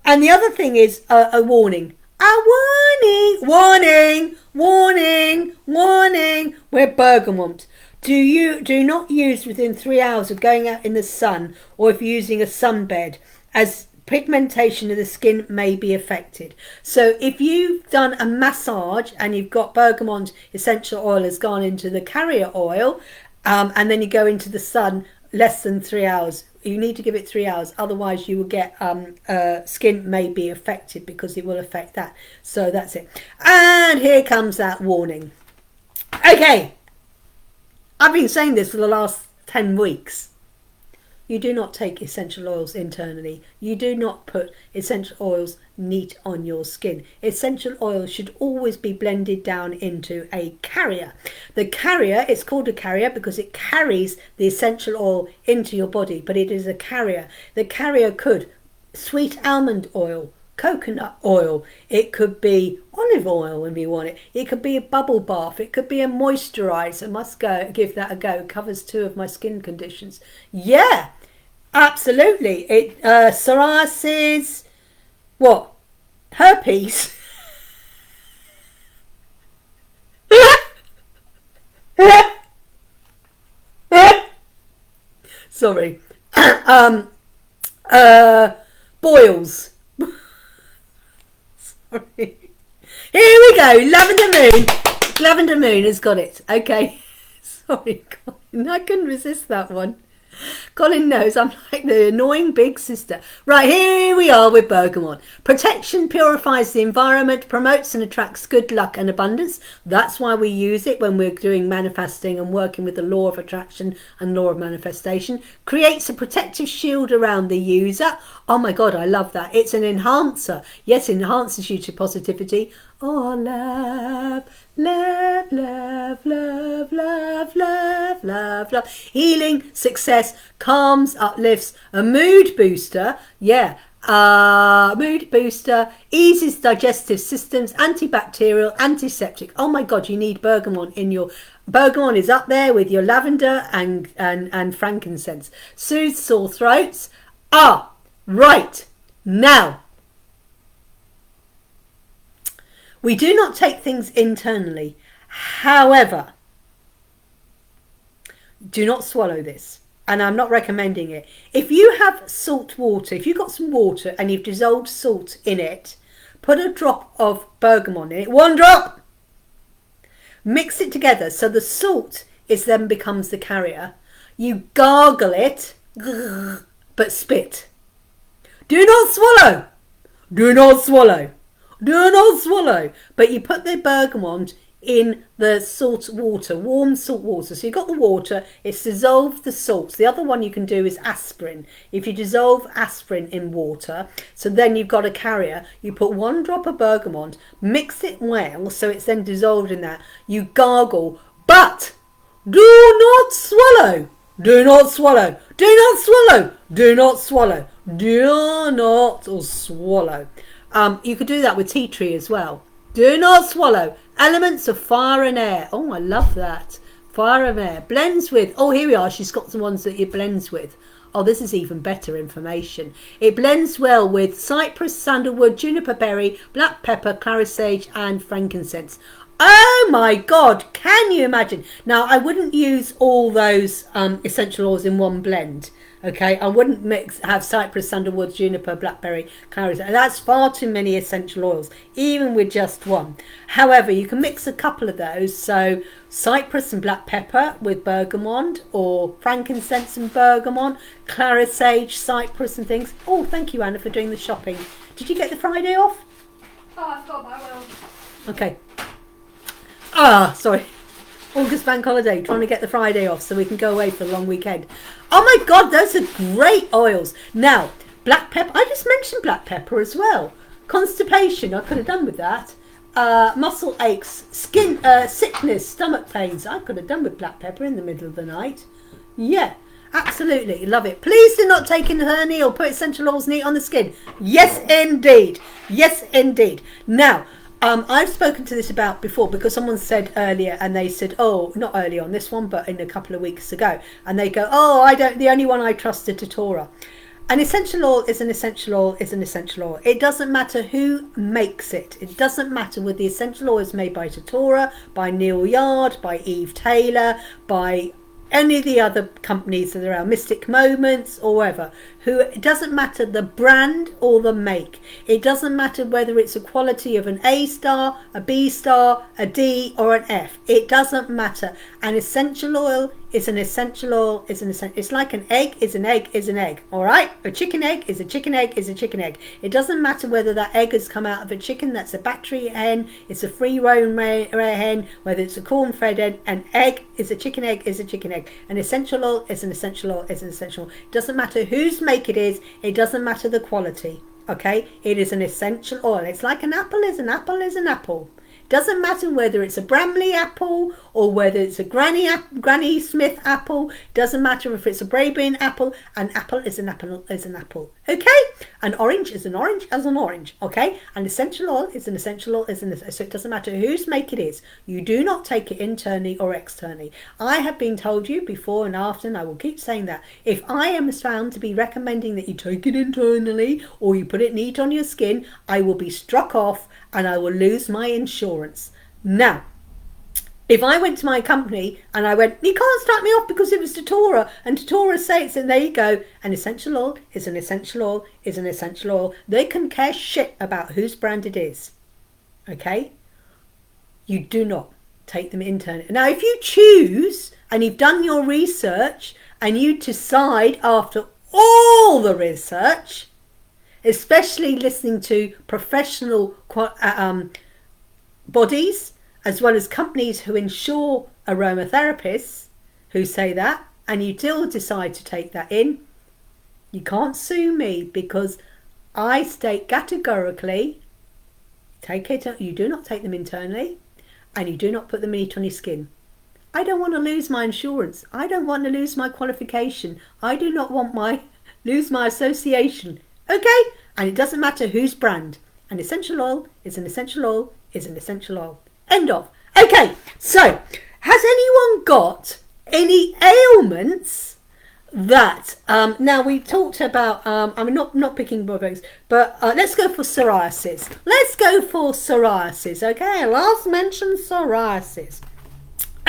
And the other thing is a warning. A warning, warning, warning, warning. We're bergamot. Do not use within 3 hours of going out in the sun, or if you're using a sunbed, as pigmentation of the skin may be affected. So if you've done a massage and you've got bergamot essential oil has gone into the carrier oil, and then you go into the sun less than 3 hours, you need to give it 3 hours, otherwise you will get skin may be affected, because it will affect that. So that's it. And here comes that warning. Okay, I've been saying this for the last 10 weeks. You do not take essential oils internally. You do not put essential oils neat on your skin. Essential oils should always be blended down into a carrier. The carrier, it's called a carrier because it carries the essential oil into your body, but it is a carrier. The carrier could sweet almond oil, coconut oil, it could be olive oil when we want it, it could be a bubble bath, it could be a moisturizer. Must go give that a go. It covers 2 of my skin conditions. Yeah, absolutely. It psoriasis, what, herpes. Sorry. Boils. Sorry. Here we go. Lavender Moon. Lavender Moon has got it. Okay. Sorry, Colin. I couldn't resist that one. Colin knows I'm like the annoying big sister. Right, here we are with bergamot. Protection purifies the environment, promotes and attracts good luck and abundance. That's why we use it when we're doing manifesting and working with the law of attraction and law of manifestation. Creates a protective shield around the user. Oh my God, I love that. It's an enhancer. Yes, enhances you to positivity. Oh, love, love, love, love, love, love, love, love. Healing, success, calms, uplifts, a mood booster. Yeah, mood booster, eases digestive systems, antibacterial, antiseptic. Oh my God, you need bergamot in your... Bergamot is up there with your lavender and frankincense. Soothes sore throats. Right. Now, we do not take things internally. However, do not swallow this. And I'm not recommending it. If you have salt water, if you've got some water and you've dissolved salt in it, put a drop of bergamot in it. 1 drop. Mix it together so the salt then becomes the carrier. You gargle it, but spit. Do not swallow. Do not swallow. Do not swallow. But you put the bergamot in the salt water, warm salt water. So you've got the water, it's dissolved the salts. The other one you can do is aspirin. If you dissolve aspirin in water, so then you've got a carrier, you put 1 drop of bergamot, mix it well, so it's then dissolved in that. You gargle, but do not swallow. Do not swallow. Do not swallow. Do not swallow. Do not swallow. You could do that with tea tree as well. Do not swallow. Elements of fire and air. Oh, I love that. Fire and air. Blends with... Oh, here we are. She's got the ones that it blends with. Oh, this is even better information. It blends well with cypress, sandalwood, juniper berry, black pepper, clary sage and frankincense. Oh my God, can you imagine? Now, I wouldn't use all those essential oils in one blend. Okay, I wouldn't have cypress, sandalwood, juniper, blackberry, clary. That's far too many essential oils, even with just one. However, you can mix a couple of those. So cypress and black pepper with bergamot, or frankincense and bergamot, clary, sage, cypress and things. Oh, thank you, Anna, for doing the shopping. Did you get the Friday off? Oh, I forgot, but I will. Okay. Sorry. August bank holiday, trying to get the Friday off so we can go away for the long weekend. Oh my God, those are great oils. Now, black pepper, I just mentioned black pepper as well. Constipation, I could have done with that. Muscle aches, skin sickness, stomach pains, I could have done with black pepper in the middle of the night. Yeah, absolutely, love it. Please do not take in honey or put essential oils neat on the skin. Yes, indeed. Yes, indeed. Now, I've spoken to this about before because someone said earlier, and they said, oh, not early on this one, but in a couple of weeks ago, and they go, oh, the only one I trusted Datura. An essential oil is an essential oil is an essential oil. It doesn't matter who makes it. It doesn't matter whether the essential oil is made by Datura, by Neil Yard, by Eve Taylor, by any of the other companies that are around, Mystic Moments or whatever. It doesn't matter the brand or the make. It doesn't matter whether it's a quality of an A star, a B star, a D or an F. It doesn't matter. An essential oil is an essential oil is an essential. It's like an egg is an egg is an egg. All right? A chicken egg is a chicken egg is a chicken egg. It doesn't matter whether that egg has come out of a chicken that's a battery hen, it's a free roam hen, whether it's a corn-fed hen. An egg is a chicken egg is a chicken egg. An essential oil is an essential oil is an essential oil. It doesn't matter whose make it is. It doesn't matter the quality. Okay? It is an essential oil. It's like an apple is an apple is an apple. Doesn't matter whether it's a Bramley apple or whether it's a Granny Smith apple. Doesn't matter if it's a Braeburn apple. An apple is an apple is an apple. Okay? An orange is an orange as an orange. Okay? An essential oil is an essential oil is an essential. So it doesn't matter whose make it is. You do not take it internally or externally. I have been told you before and after, and I will keep saying that. If I am found to be recommending that you take it internally or you put it neat on your skin, I will be struck off and I will lose my insurance. Now, if I went to my company and I went, you can't start me off because it was Datura, and Datura says, and there you go, an essential oil is an essential oil is an essential oil. They can care shit about whose brand it is. Okay? You do not take them internally. Now, if you choose and you've done your research and you decide after all the research, especially listening to professional bodies as well as companies who insure aromatherapists who say that, and you still decide to take that in, you can't sue me because I state categorically, you do not take them internally and you do not put them neat on your skin. I don't want to lose my insurance. I don't want to lose my qualification. I do not want lose my association. Okay? And it doesn't matter whose brand. An essential oil is an essential oil is an essential oil. End of. Okay, so has anyone got any ailments that, now we talked about, I'm not picking bugs, but let's go for psoriasis. Let's go for psoriasis, okay? Last mentioned psoriasis.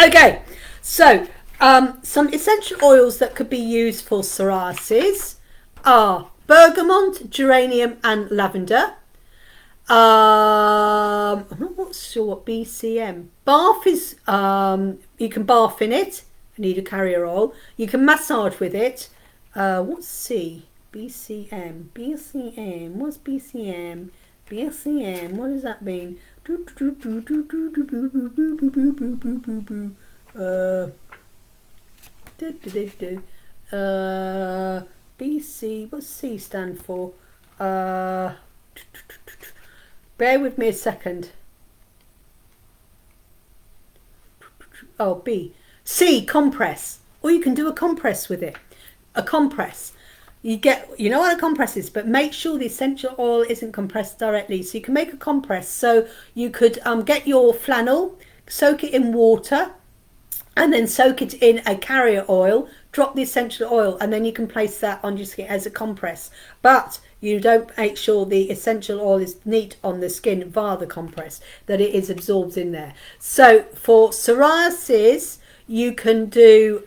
Okay, so some essential oils that could be used for psoriasis are bergamot, geranium and lavender. I'm not sure what BCM. Bath is, you can bath in it. You need a carrier oil. You can massage with it. What's C? BCM. BCM. What's BCM? BCM. What does that mean? BC. What's C stand for? Bear with me a second. Oh, B. C, compress. Or you can do a compress with it. A compress. You know what a compress is, but make sure the essential oil isn't compressed directly. So you can make a compress. So you could get your flannel, soak it in water, and then soak it in a carrier oil, drop the essential oil, and then you can place that on your skin as a compress. But you don't make sure the essential oil is neat on the skin via the compress, that it is absorbed in there. So for psoriasis, you can do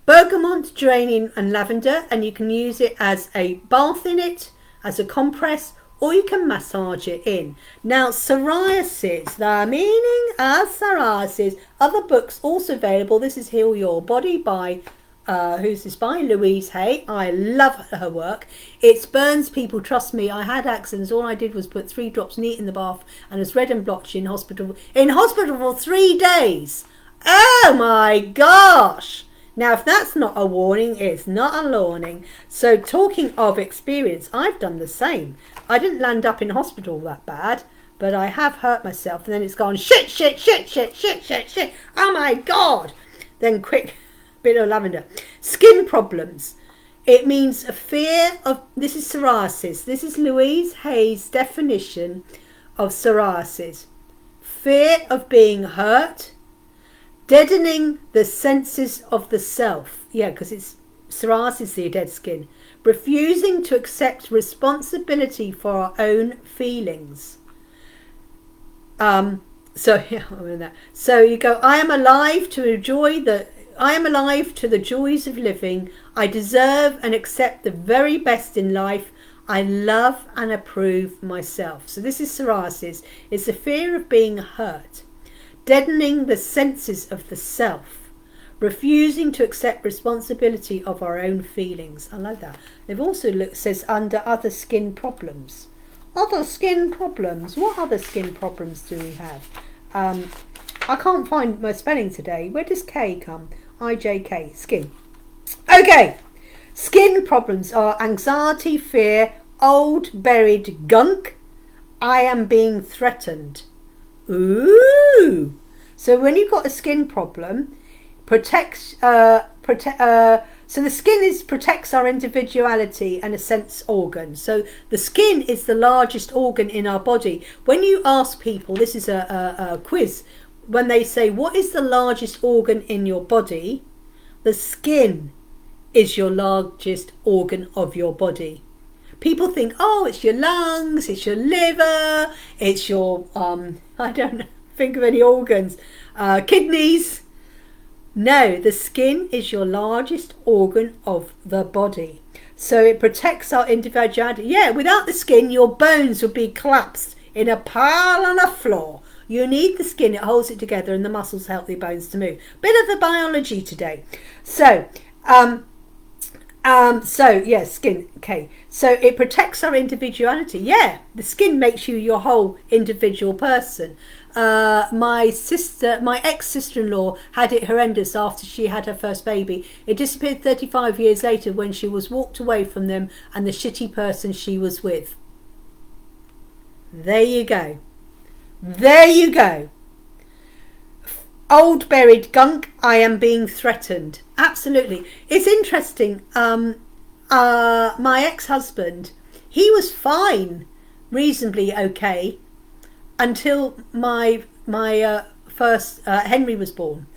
bergamot, geranium and lavender, and you can use it as a bath in it, as a compress, or you can massage it in. Now, psoriasis, the meaning of psoriasis, other books also available. This is Heal Your Body by, who's this by? Louise Hay. I love her work. It burns people, trust me. I had accidents. All I did was put 3 drops neat in the bath and it's red and blotchy in hospital. In hospital for 3 days. Oh my gosh. Now, if that's not a warning, it's not a warning. So talking of experience, I've done the same. I didn't land up in hospital that bad, but I have hurt myself, and then it's gone, shit, shit, shit, shit, shit, shit, shit. Oh my God. Then quick bit of lavender. Skin problems. It means a fear of, this is psoriasis. This is Louise Hay's definition of psoriasis. Fear of being hurt. Deadening the senses of the self. Yeah, because it's psoriasis, the dead skin. Refusing to accept responsibility for our own feelings. So yeah, I'm in that. So you go, I am alive to the joys of living. I deserve and accept the very best in life. I love and approve myself. So this is psoriasis. It's the fear of being hurt. Deadening the senses of the self, refusing to accept responsibility of our own feelings. I like that. They've also looked, says under other skin problems. Other skin problems. What other skin problems do we have? I can't find my spelling today. Where does K come? IJK, skin. Okay. Skin problems are anxiety, fear, old buried gunk. I am being threatened. Ooh. So when you've got a skin problem, so the skin protects our individuality and a sense organ. So the skin is the largest organ in our body. When you ask people, this is a quiz, when they say, what is the largest organ in your body? The skin is your largest organ of your body. People think, oh, it's your lungs, it's your liver, it's your, I don't think of any organs, kidneys. No, the skin is your largest organ of the body. So it protects our individuality. Yeah, without the skin, your bones would be collapsed in a pile on the floor. You need the skin, it holds it together, and the muscles help the bones to move. Bit of the biology today. So, yeah, skin. Okay, so it protects our individuality. Yeah, the skin makes you your whole individual person. My ex-sister-in-law had it horrendous after she had her first baby. It disappeared 35 years later when she was walked away from them and the shitty person she was with. There you go. There you go. Old buried gunk, I am being threatened. Absolutely. It's interesting. My ex-husband, he was fine, reasonably okay, until my first Henry was born.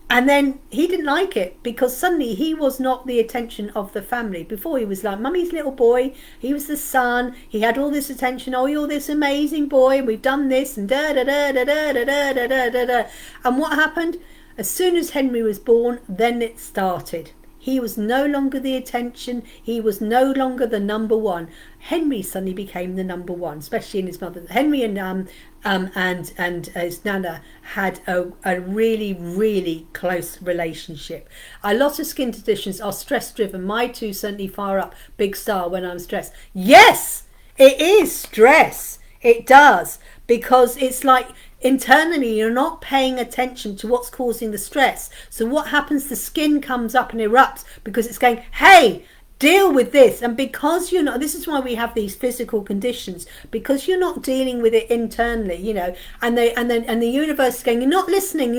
And then he didn't like it because suddenly he was not the attention of the family. Before he was like mummy's little boy, he was the son, he had all this attention, oh you're this amazing boy, we've done this and da da da da da da da da da da da. And what happened? As soon as Henry was born, then it started. He was no longer the attention, he was no longer the number one. Henry suddenly became the number one, especially in his mother. Henry and his nana had a really, really close relationship. A lot of skin conditions are stress driven. My two certainly fire up big star when I'm stressed. Yes, it is stress. It does, because it's like internally you're not paying attention to what's causing the stress. So what happens? The skin comes up and erupts because it's going, hey, deal with this. And because you're not, this is why we have these physical conditions, because you're not dealing with it internally, you know, and the universe is going, you're not listening,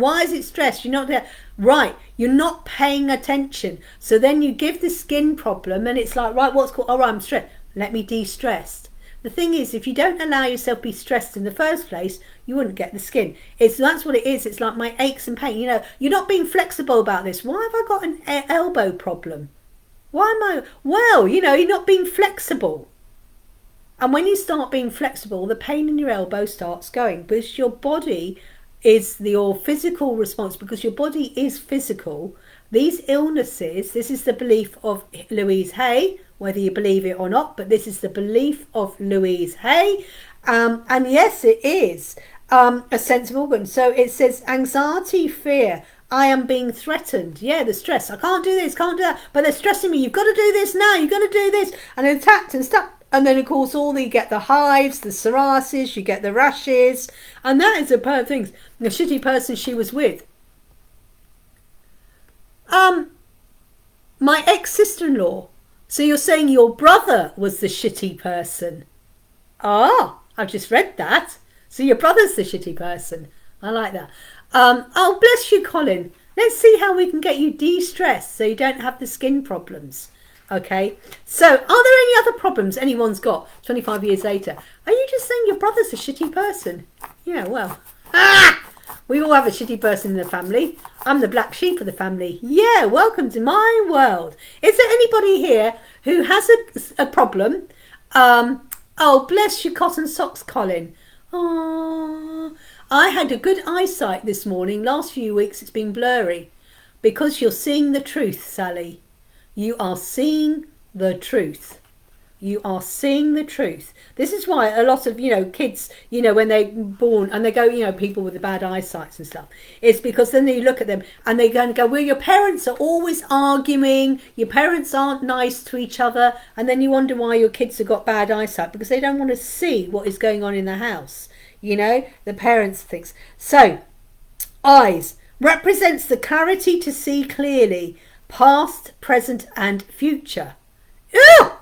why is it stress, you're not there, right, you're not paying attention. So then you give the skin problem and it's like, right, what's called, all right, I'm stressed, let me de-stress. The thing is, if you don't allow yourself to be stressed in the first place, you wouldn't get the skin. That's what it is. It's like my aches and pain. You're not being flexible about this. Why have I got an elbow problem? Why am I? Well, you're not being flexible. And when you start being flexible, the pain in your elbow starts going, because your body is your physical response, because your body is physical. These illnesses, this is the belief of Louise Hay, whether you believe it or not, but this is the belief of Louise Hay. And yes, it is a sense of organ. So it says anxiety, fear, I am being threatened. Yeah, the stress. I can't do this, can't do that, but they're stressing me. You've got to do this now. You've got to do this. And attacked and stuff. And then, of course, you get the hives, the psoriasis, you get the rashes. And that is a pair of things. The shitty person she was with. My ex-sister-in-law. So you're saying your brother was the shitty person? Ah, I've just read that. So your brother's the shitty person. I like that. Oh, bless you, Colin. Let's see how we can get you de-stressed so you don't have the skin problems. Okay, so are there any other problems anyone's got 25 years later? Are you just saying your brother's a shitty person? Yeah, well, we all have a shitty person in the family. I'm the black sheep of the family. Yeah, welcome to my world. Is there anybody here who has a problem? Oh, bless your cotton socks, Colin. Oh, I had a good eyesight this morning. Last few weeks it's been blurry. Because you're seeing the truth, Sally. You are seeing the truth. You are seeing the truth. This is why a lot of, kids, when they're born and they go, people with the bad eyesight and stuff. It's because then you look at them and they're going to go, well, your parents are always arguing. Your parents aren't nice to each other. And then you wonder why your kids have got bad eyesight, because they don't want to see what is going on in the house. The parents think. So, eyes represents the clarity to see clearly. Past, present and future. Ew!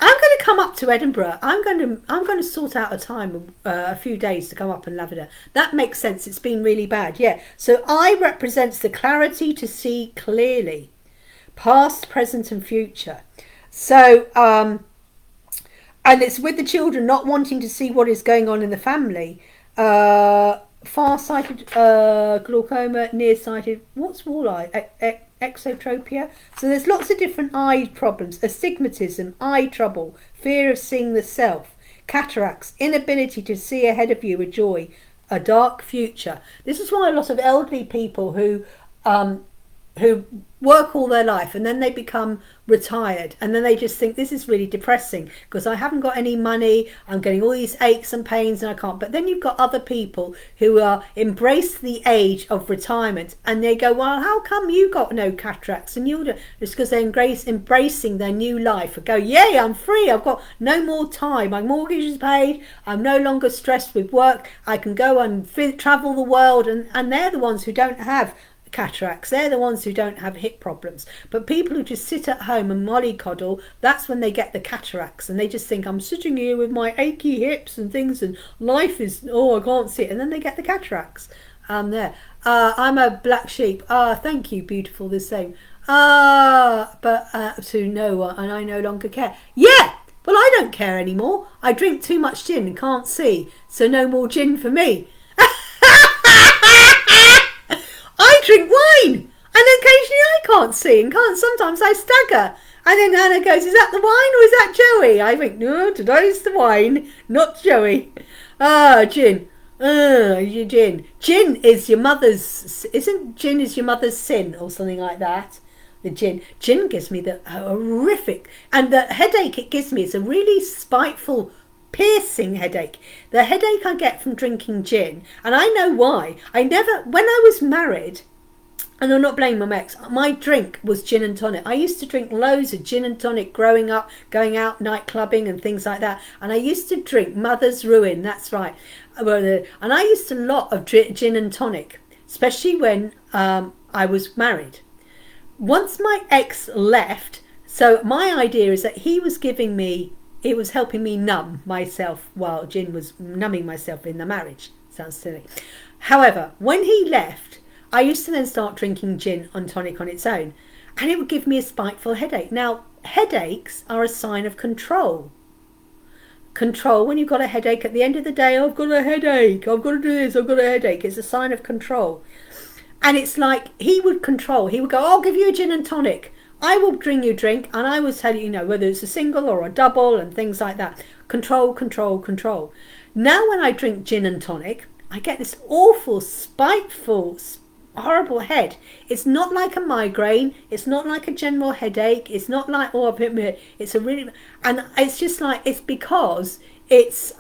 I'm going to come up to Edinburgh. I'm going to sort out a time, a few days to come up and Lavender. That makes sense. It's been really bad. Yeah. So I represents the clarity to see clearly. Past, present and future. So, and it's with the children not wanting to see what is going on in the family. Far-sighted, glaucoma, nearsighted. What's walleye? Exotropia. So there's lots of different eye problems. Astigmatism, eye trouble, fear of seeing the self, cataracts, inability to see ahead of you with joy, a dark future. This is why a lot of elderly people who work all their life and then they become retired and then they just think, this is really depressing because I haven't got any money, I'm getting all these aches and pains and I can't. But then you've got other people who embrace the age of retirement and they go, well, how come you got no cataracts and you don't? It's because they're embracing their new life and go, yay, I'm free, I've got no more time, my mortgage is paid, I'm no longer stressed with work, I can go and travel the world. And they're the ones who don't have cataracts, they're the ones who don't have hip problems. But people who just sit at home and mollycoddle, that's when they get the cataracts and they just think, I'm sitting here with my achy hips and things and life is, I can't see it, and then they get the cataracts. I'm a black sheep. Thank you, beautiful, the same. But to no one, and I no longer care. Yeah, well, I don't care anymore. I drink too much gin and can't see, so no more gin for me. I drink wine, and occasionally I can't see and can't. Sometimes I stagger, and then Hannah goes, "Is that the wine or is that Joey?" I think, no, today's the wine, not Joey. Gin. Gin. Gin is your mother's. Isn't gin is your mother's sin or something like that? The gin. Gin gives me the horrific, and the headache it gives me is a really spiteful, piercing headache. The headache I get from drinking gin, and I know why. When I was married, and I'm not blaming my ex, my drink was gin and tonic. I used to drink loads of gin and tonic growing up, going out night clubbing and things like that. And I used to drink Mother's Ruin, that's right. And I used a lot of gin and tonic, especially when I was married. Once my ex left, so my idea is that he was giving me, it was helping me numb myself while gin was numbing myself in the marriage. Sounds silly. However, when he left, I used to then start drinking gin and tonic on its own, and it would give me a spiteful headache. Now, headaches are a sign of control. control. When you've got a headache at the end of the day, I've got a headache, I've got to do this, I've got a headache. It's a sign of control. And it's like he would control. He would go, I'll give you a gin and tonic. I will bring you drink, and I will tell you, whether it's a single or a double and things like that. Control, control, control. Now when I drink gin and tonic, I get this awful, spiteful, horrible head. It's not like a migraine. It's not like a general headache. It's not like, it's a really, and it's just like, it's because it's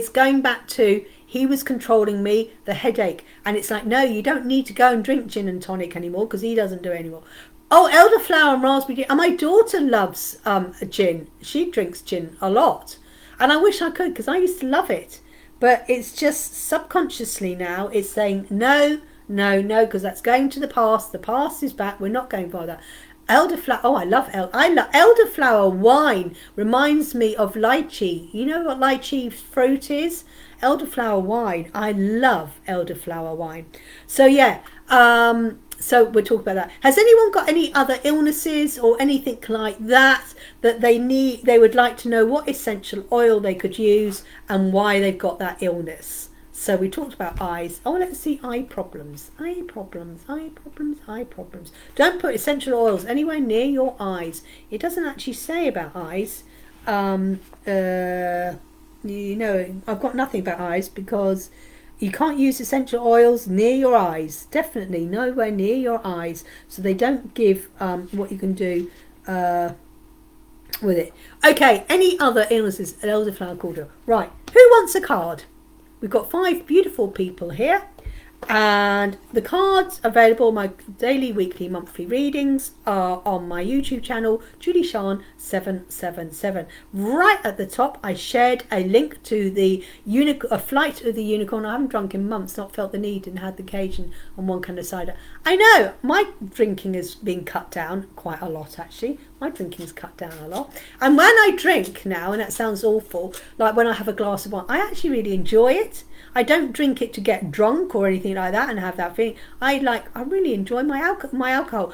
going back to, he was controlling me, the headache. And it's like, no, you don't need to go and drink gin and tonic anymore, because he doesn't do it anymore. Oh, elderflower and raspberry gin. And my daughter loves gin. She drinks gin a lot. And I wish I could, because I used to love it. But it's just subconsciously now, it's saying, no, no, no, because that's going to the past. The past is back. We're not going by that. Elderflower. Oh, I love elderflower wine. Reminds me of lychee. You know what lychee fruit is? Elderflower wine. I love elderflower wine. So yeah, so we'll talk about that. Has anyone got any other illnesses or anything like that they would like to know what essential oil they could use and why they've got that illness? So we talked about eyes. Oh, let's see, eye problems. Eye problems, eye problems, eye problems. Don't put essential oils anywhere near your eyes. It doesn't actually say about eyes. I've got nothing about eyes, because you can't use essential oils near your eyes. Definitely nowhere near your eyes. So they don't give what you can do with it. Okay, any other illnesses? An elderflower cordial. Right, who wants a card? We've got 5 beautiful people here. And the cards available, my daily, weekly, monthly readings are on my YouTube channel, Julie-Sian 777. Right at the top, I shared a link to the a Flight of the Unicorn. I haven't drunk in months, not felt the need, and had the occasion on one kind of cider. I know my drinking has been cut down quite a lot, actually. My drinking's cut down a lot. And when I drink now, and that sounds awful, like when I have a glass of wine, I actually really enjoy it. I don't drink it to get drunk or anything like that and have that feeling. I really enjoy my alcohol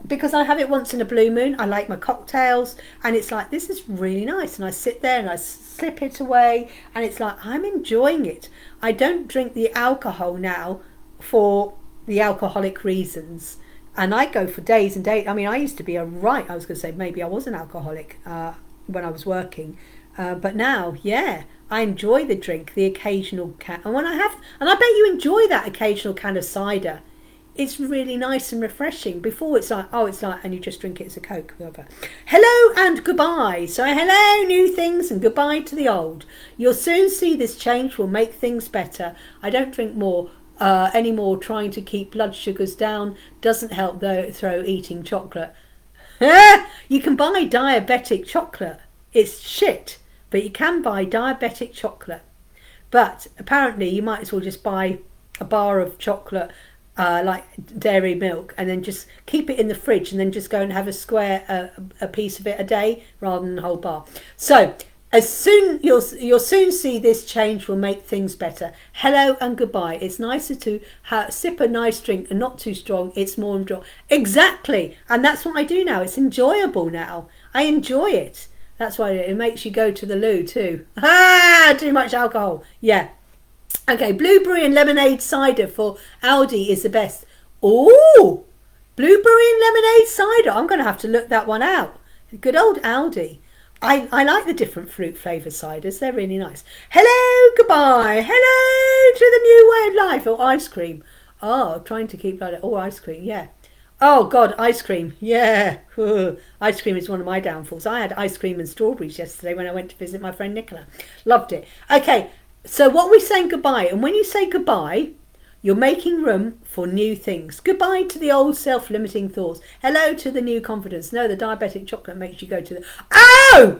because I have it once in a blue moon. I like my cocktails, and it's like, this is really nice. And I sit there and I slip it away, and it's like, I'm enjoying it. I don't drink the alcohol now for the alcoholic reasons. And I go for days and days. I mean, I used to be I was going to say maybe I was an alcoholic when I was working. But now, yeah, I enjoy the drink, the occasional can. And I bet you enjoy that occasional can of cider. It's really nice and refreshing. Before it's like, and you just drink it as a Coke. Whatever. Hello and goodbye. So hello, new things, and goodbye to the old. You'll soon see this change will make things better. I don't drink more anymore. Trying to keep blood sugars down doesn't help though. Throw eating chocolate. You can buy diabetic chocolate. It's shit. But you can buy diabetic chocolate. But apparently you might as well just buy a bar of chocolate, like dairy milk, and then just keep it in the fridge, and then just go and have a piece of it a day rather than a whole bar. So you'll soon see this change will make things better. Hello and goodbye. It's nicer to sip a nice drink and not too strong. It's more enjoyable. Exactly. And that's what I do now. It's enjoyable now. I enjoy it. That's why it makes you go to the loo too. Too much alcohol. Yeah. Okay, blueberry and lemonade cider for Aldi is the best. Oh, blueberry and lemonade cider. I'm going to have to look that one out. Good old Aldi. I like the different fruit flavoured ciders. They're really nice. Hello, goodbye. Hello to the new way of life. Or ice cream. Oh, trying to keep like that. Oh, ice cream. Yeah. Oh, God, ice cream. Yeah. Ice cream is one of my downfalls. I had ice cream and strawberries yesterday when I went to visit my friend Nicola. Loved it. Okay, so what we're saying goodbye. And when you say goodbye, you're making room for new things. Goodbye to the old self-limiting thoughts. Hello to the new confidence. No, the diabetic chocolate makes you go to the... Oh!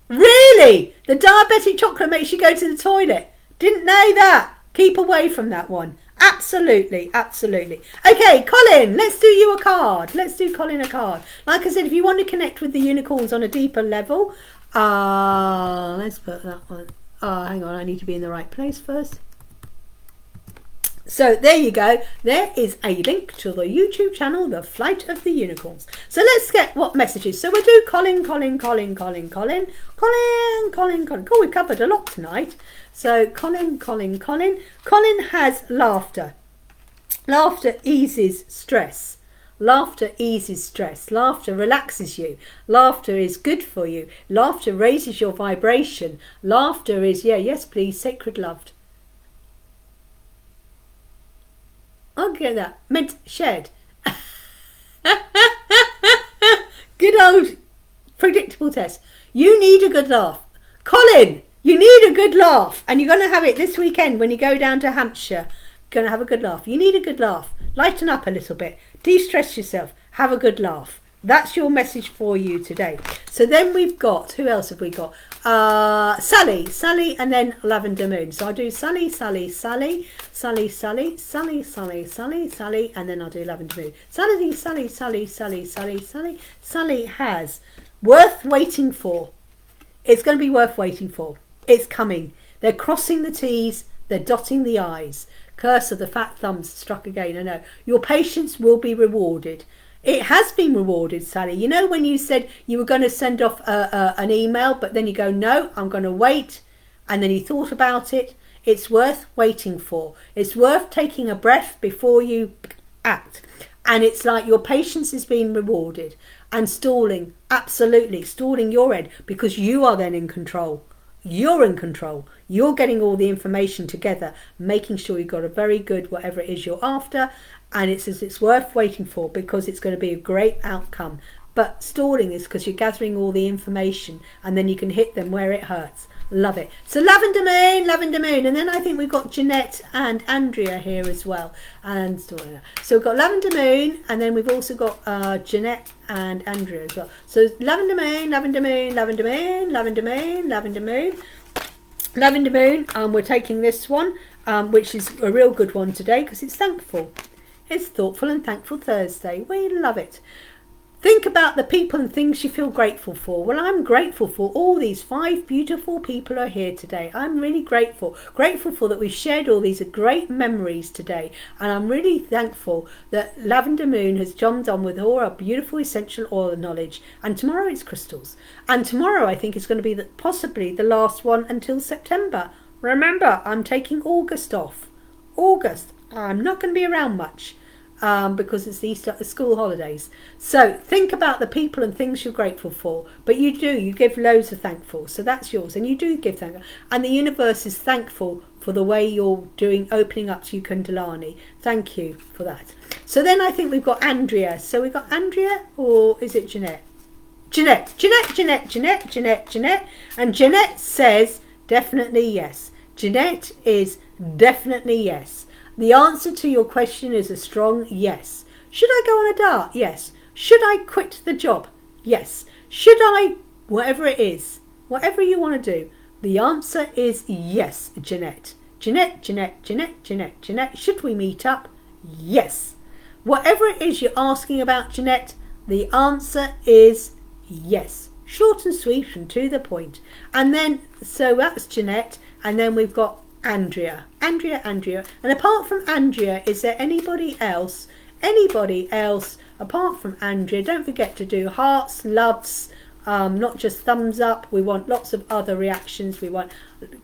Really? The diabetic chocolate makes you go to the toilet. Didn't know that. Keep away from that one. Absolutely, absolutely. Okay, Colin, let's do you a card. Let's do Colin a card. Like I said, if you want to connect with the unicorns on a deeper level, let's put that one. Hang on, I need to be in the right place first. So there you go. There is a link to the YouTube channel, The Flight of the Unicorns. So let's get what messages. So we'll do Colin. Oh, we covered a lot tonight. So Colin. Colin has laughter. Laughter eases stress. Laughter eases stress. Laughter relaxes you. Laughter is good for you. Laughter raises your vibration. Laughter is, yes please, sacred loved. I'll get that. Meant shared. Good old predictable test. You need a good laugh. Colin, you need a good laugh. And you're going to have it this weekend when you go down to Hampshire. You're going to have a good laugh. You need a good laugh. Lighten up a little bit. De-stress yourself. Have a good laugh. That's your message for you today. So then we've got, who else have we got? Sally, and then Lavender Moon. So I'll do Sally, and then I'll do Lavender Moon. Sally has worth waiting for. It's going to be worth waiting for. It's coming. They're crossing the T's, they're dotting the I's. Curse of the fat thumbs struck again. I know. Your patience will be rewarded. It has been rewarded, Sally. You know when you said you were going to send off an email, but then you go, no, I'm going to wait. And then you thought about it. It's worth waiting for. It's worth taking a breath before you act. And it's like your patience is being rewarded. And stalling, absolutely, stalling your end, because you are then in control. You're in control. You're getting all the information together, making sure you've got a very good whatever it is you're after. And it's worth waiting for because it's going to be a great outcome. But stalling is because you're gathering all the information and then you can hit them where it hurts. Love it. So Lavender Moon. And then I think we've got Jeanette and Andrea here as well. And so we've got Lavender Moon, and then we've also got Jeanette and Andrea as well. So Lavender Moon. We're taking this one, which is a real good one today because it's thankful. It's Thoughtful and Thankful Thursday. We love it. Think about the people and things you feel grateful for. Well, I'm grateful for all these 5 beautiful people are here today. I'm really grateful. Grateful for that we've shared all these great memories today. And I'm really thankful that Lavender Moon has jumped on with all our beautiful essential oil knowledge. And tomorrow it's crystals. And tomorrow I think is going to be possibly the last one until September. Remember, I'm taking August off. August. I'm not going to be around much. Because it's the school holidays. So think about the people and things you're grateful for. But you give loads of thankful. So that's yours. And you do give thankful. And the universe is thankful for the way you're opening up to Kundalini. Thank you for that. So then I think we've got Andrea. So we've got Andrea, or is it Jeanette? Jeanette. And Jeanette says definitely yes. Jeanette is definitely yes. The answer to your question is a strong yes. Should I go on a dart? Yes. Should I quit the job? Yes. Should I, whatever it is, whatever you want to do, the answer is yes, Jeanette. Jeanette. Should we meet up? Yes. Whatever it is you're asking about, Jeanette, the answer is yes. Short and sweet and to the point. And then, so that's Jeanette. And then we've got Andrea. And apart from Andrea, is there anybody else apart from Andrea? Don't forget to do hearts, loves, not just thumbs up. We want lots of other reactions. We want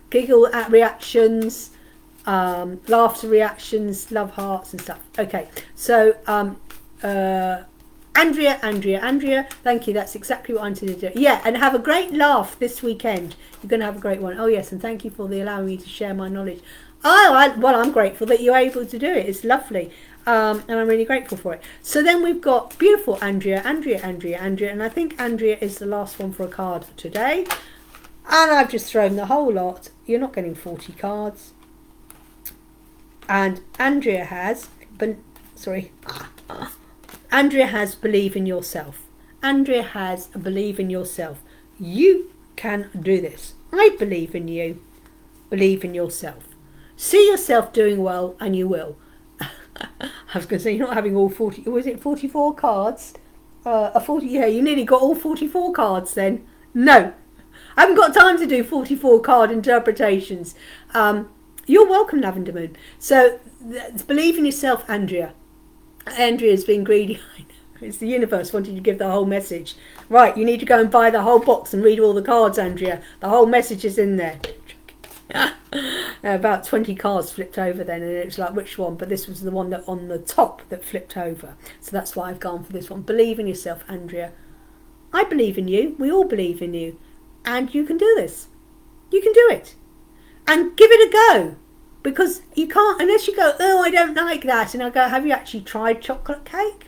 giggle at reactions, laughter reactions, love hearts and stuff. Okay, so Andrea, thank you. That's exactly what I wanted to do. Yeah, and have a great laugh this weekend. You're going to have a great one. Oh, yes, and thank you for allowing me to share my knowledge. Well, I'm grateful that you're able to do it. It's lovely. And I'm really grateful for it. So then we've got beautiful Andrea. And I think Andrea is the last one for a card today. And I've just thrown the whole lot. You're not getting 40 cards. And Andrea has... Andrea has believe in yourself. Andrea has believe in yourself. You can do this. I believe in you. Believe in yourself. See yourself doing well, and you will. I was going to say, you're not having all 40... Was it 44 cards? Yeah, you nearly got all 44 cards then. No. I haven't got time to do 44 card interpretations. You're welcome, Lavender Moon. So, believe in yourself, Andrea. Andrea's being greedy. I know. It's the universe wanting to give the whole message. Right, you need to go and buy the whole box and read all the cards, Andrea. The whole message is in there. About 20 cards flipped over then, and it's like, which one? But this was the one that on the top that flipped over. So that's why I've gone for this one. Believe in yourself, Andrea. I believe in you. We all believe in you. And you can do this. You can do it. And give it a go. Because you can't, unless you go, oh, I don't like that. And I go, have you actually tried chocolate cake?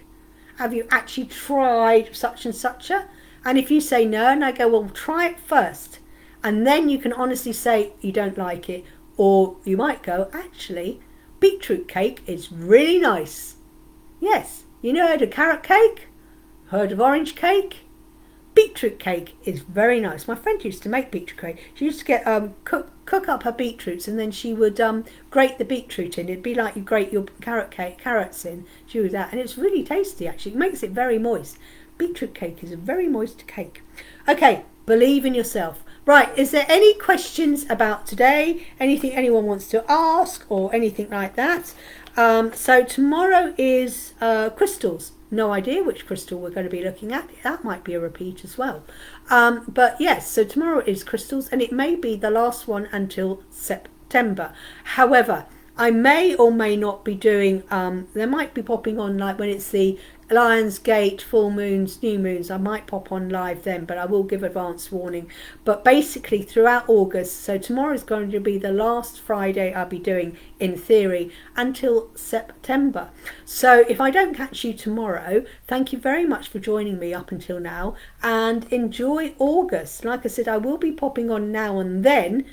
Have you actually tried such and such a? And if you say no, and I go, well, try it first. And then you can honestly say you don't like it. Or you might go, actually, beetroot cake is really nice. Yes, you know, heard of carrot cake? Heard of orange cake? Beetroot cake is very nice. My friend used to make beetroot cake. She used to get cook up her beetroots, and then she would grate the beetroot in. It'd be like you grate your carrots in. She would that, and it's really tasty actually. It makes it very moist. Beetroot cake is a very moist cake. Okay, believe in yourself. Right, is there any questions about today? Anything anyone wants to ask or anything like that? So tomorrow is crystals. No idea which crystal we're going to be looking at. That might be a repeat as well. But yes, so tomorrow is crystals, and it may be the last one until September. However, I may or may not be doing, there might be popping on like when it's the Lion's Gate, full moons, new moons. I might pop on live then, but I will give advance warning. But basically throughout August, so tomorrow is going to be the last Friday I'll be doing in theory until September. So if I don't catch you tomorrow, thank you very much for joining me up until now, and enjoy August. Like I said, I will be popping on now and then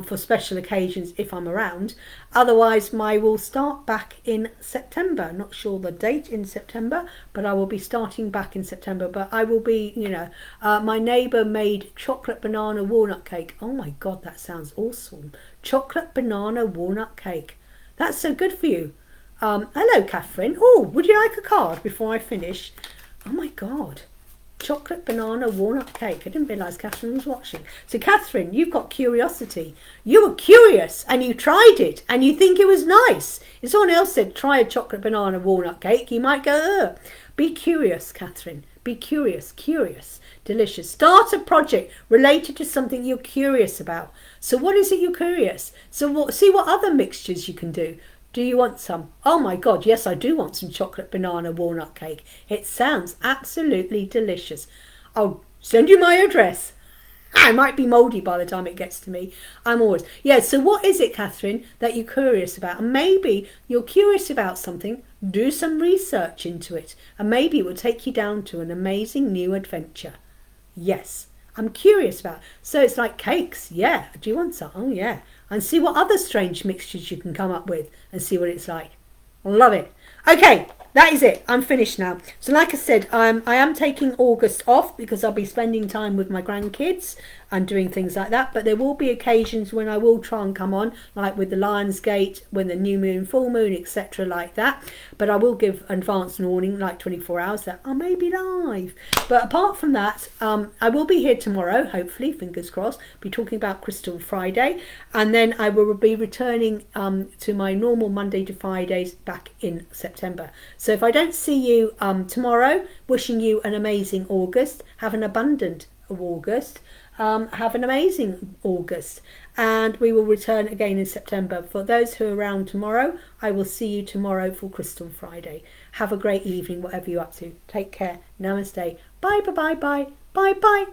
for special occasions if I'm around. Otherwise, I will start back in September. Not sure the date in September, but I will be starting back in September. But I will be, you know, my neighbour made chocolate banana walnut cake. Oh my God, that sounds awesome. Chocolate banana walnut cake. That's so good for you. Hello, Catherine. Oh, would you like a card before I finish? Oh my God. Chocolate banana walnut cake. I didn't realise Catherine was watching. So Catherine, you've got curiosity. You were curious and you tried it and you think it was nice. If someone else said try a chocolate banana walnut cake, you might go, ugh. Be curious, Catherine. Be curious. Curious. Delicious. Start a project related to something you're curious about. So what is it you're curious? So see what other mixtures you can do. Do you want some? Oh my God, yes, I do want some chocolate banana walnut cake. It sounds absolutely delicious. I'll send you my address. It might be mouldy by the time it gets to me. I'm always... Yeah, so what is it, Catherine, that you're curious about? And maybe you're curious about something. Do some research into it. And maybe it will take you down to an amazing new adventure. Yes, I'm curious about it. So it's like cakes. Yeah. Do you want some? Oh, yeah. And see what other strange mixtures you can come up with and see what it's like. Love it. Okay, that is it. I'm finished now. So like I said, I am taking August off because I'll be spending time with my grandkids and doing things like that. But there will be occasions when I will try and come on, like with the Lion's Gate, when the new moon, full moon, etc. like that. But I will give advance warning, like 24 hours, that I may be live. But apart from that, I will be here tomorrow, hopefully, fingers crossed, be talking about Crystal Friday. And then I will be returning to my normal Monday to Fridays back in September. So if I don't see you tomorrow, wishing you an amazing August, have an abundant August, have an amazing August, and we will return again in September. For those who are around tomorrow, I will see you tomorrow for Crystal Friday. Have a great evening, whatever you're up to. Take care. Namaste. Bye, bye, bye, bye, bye, bye.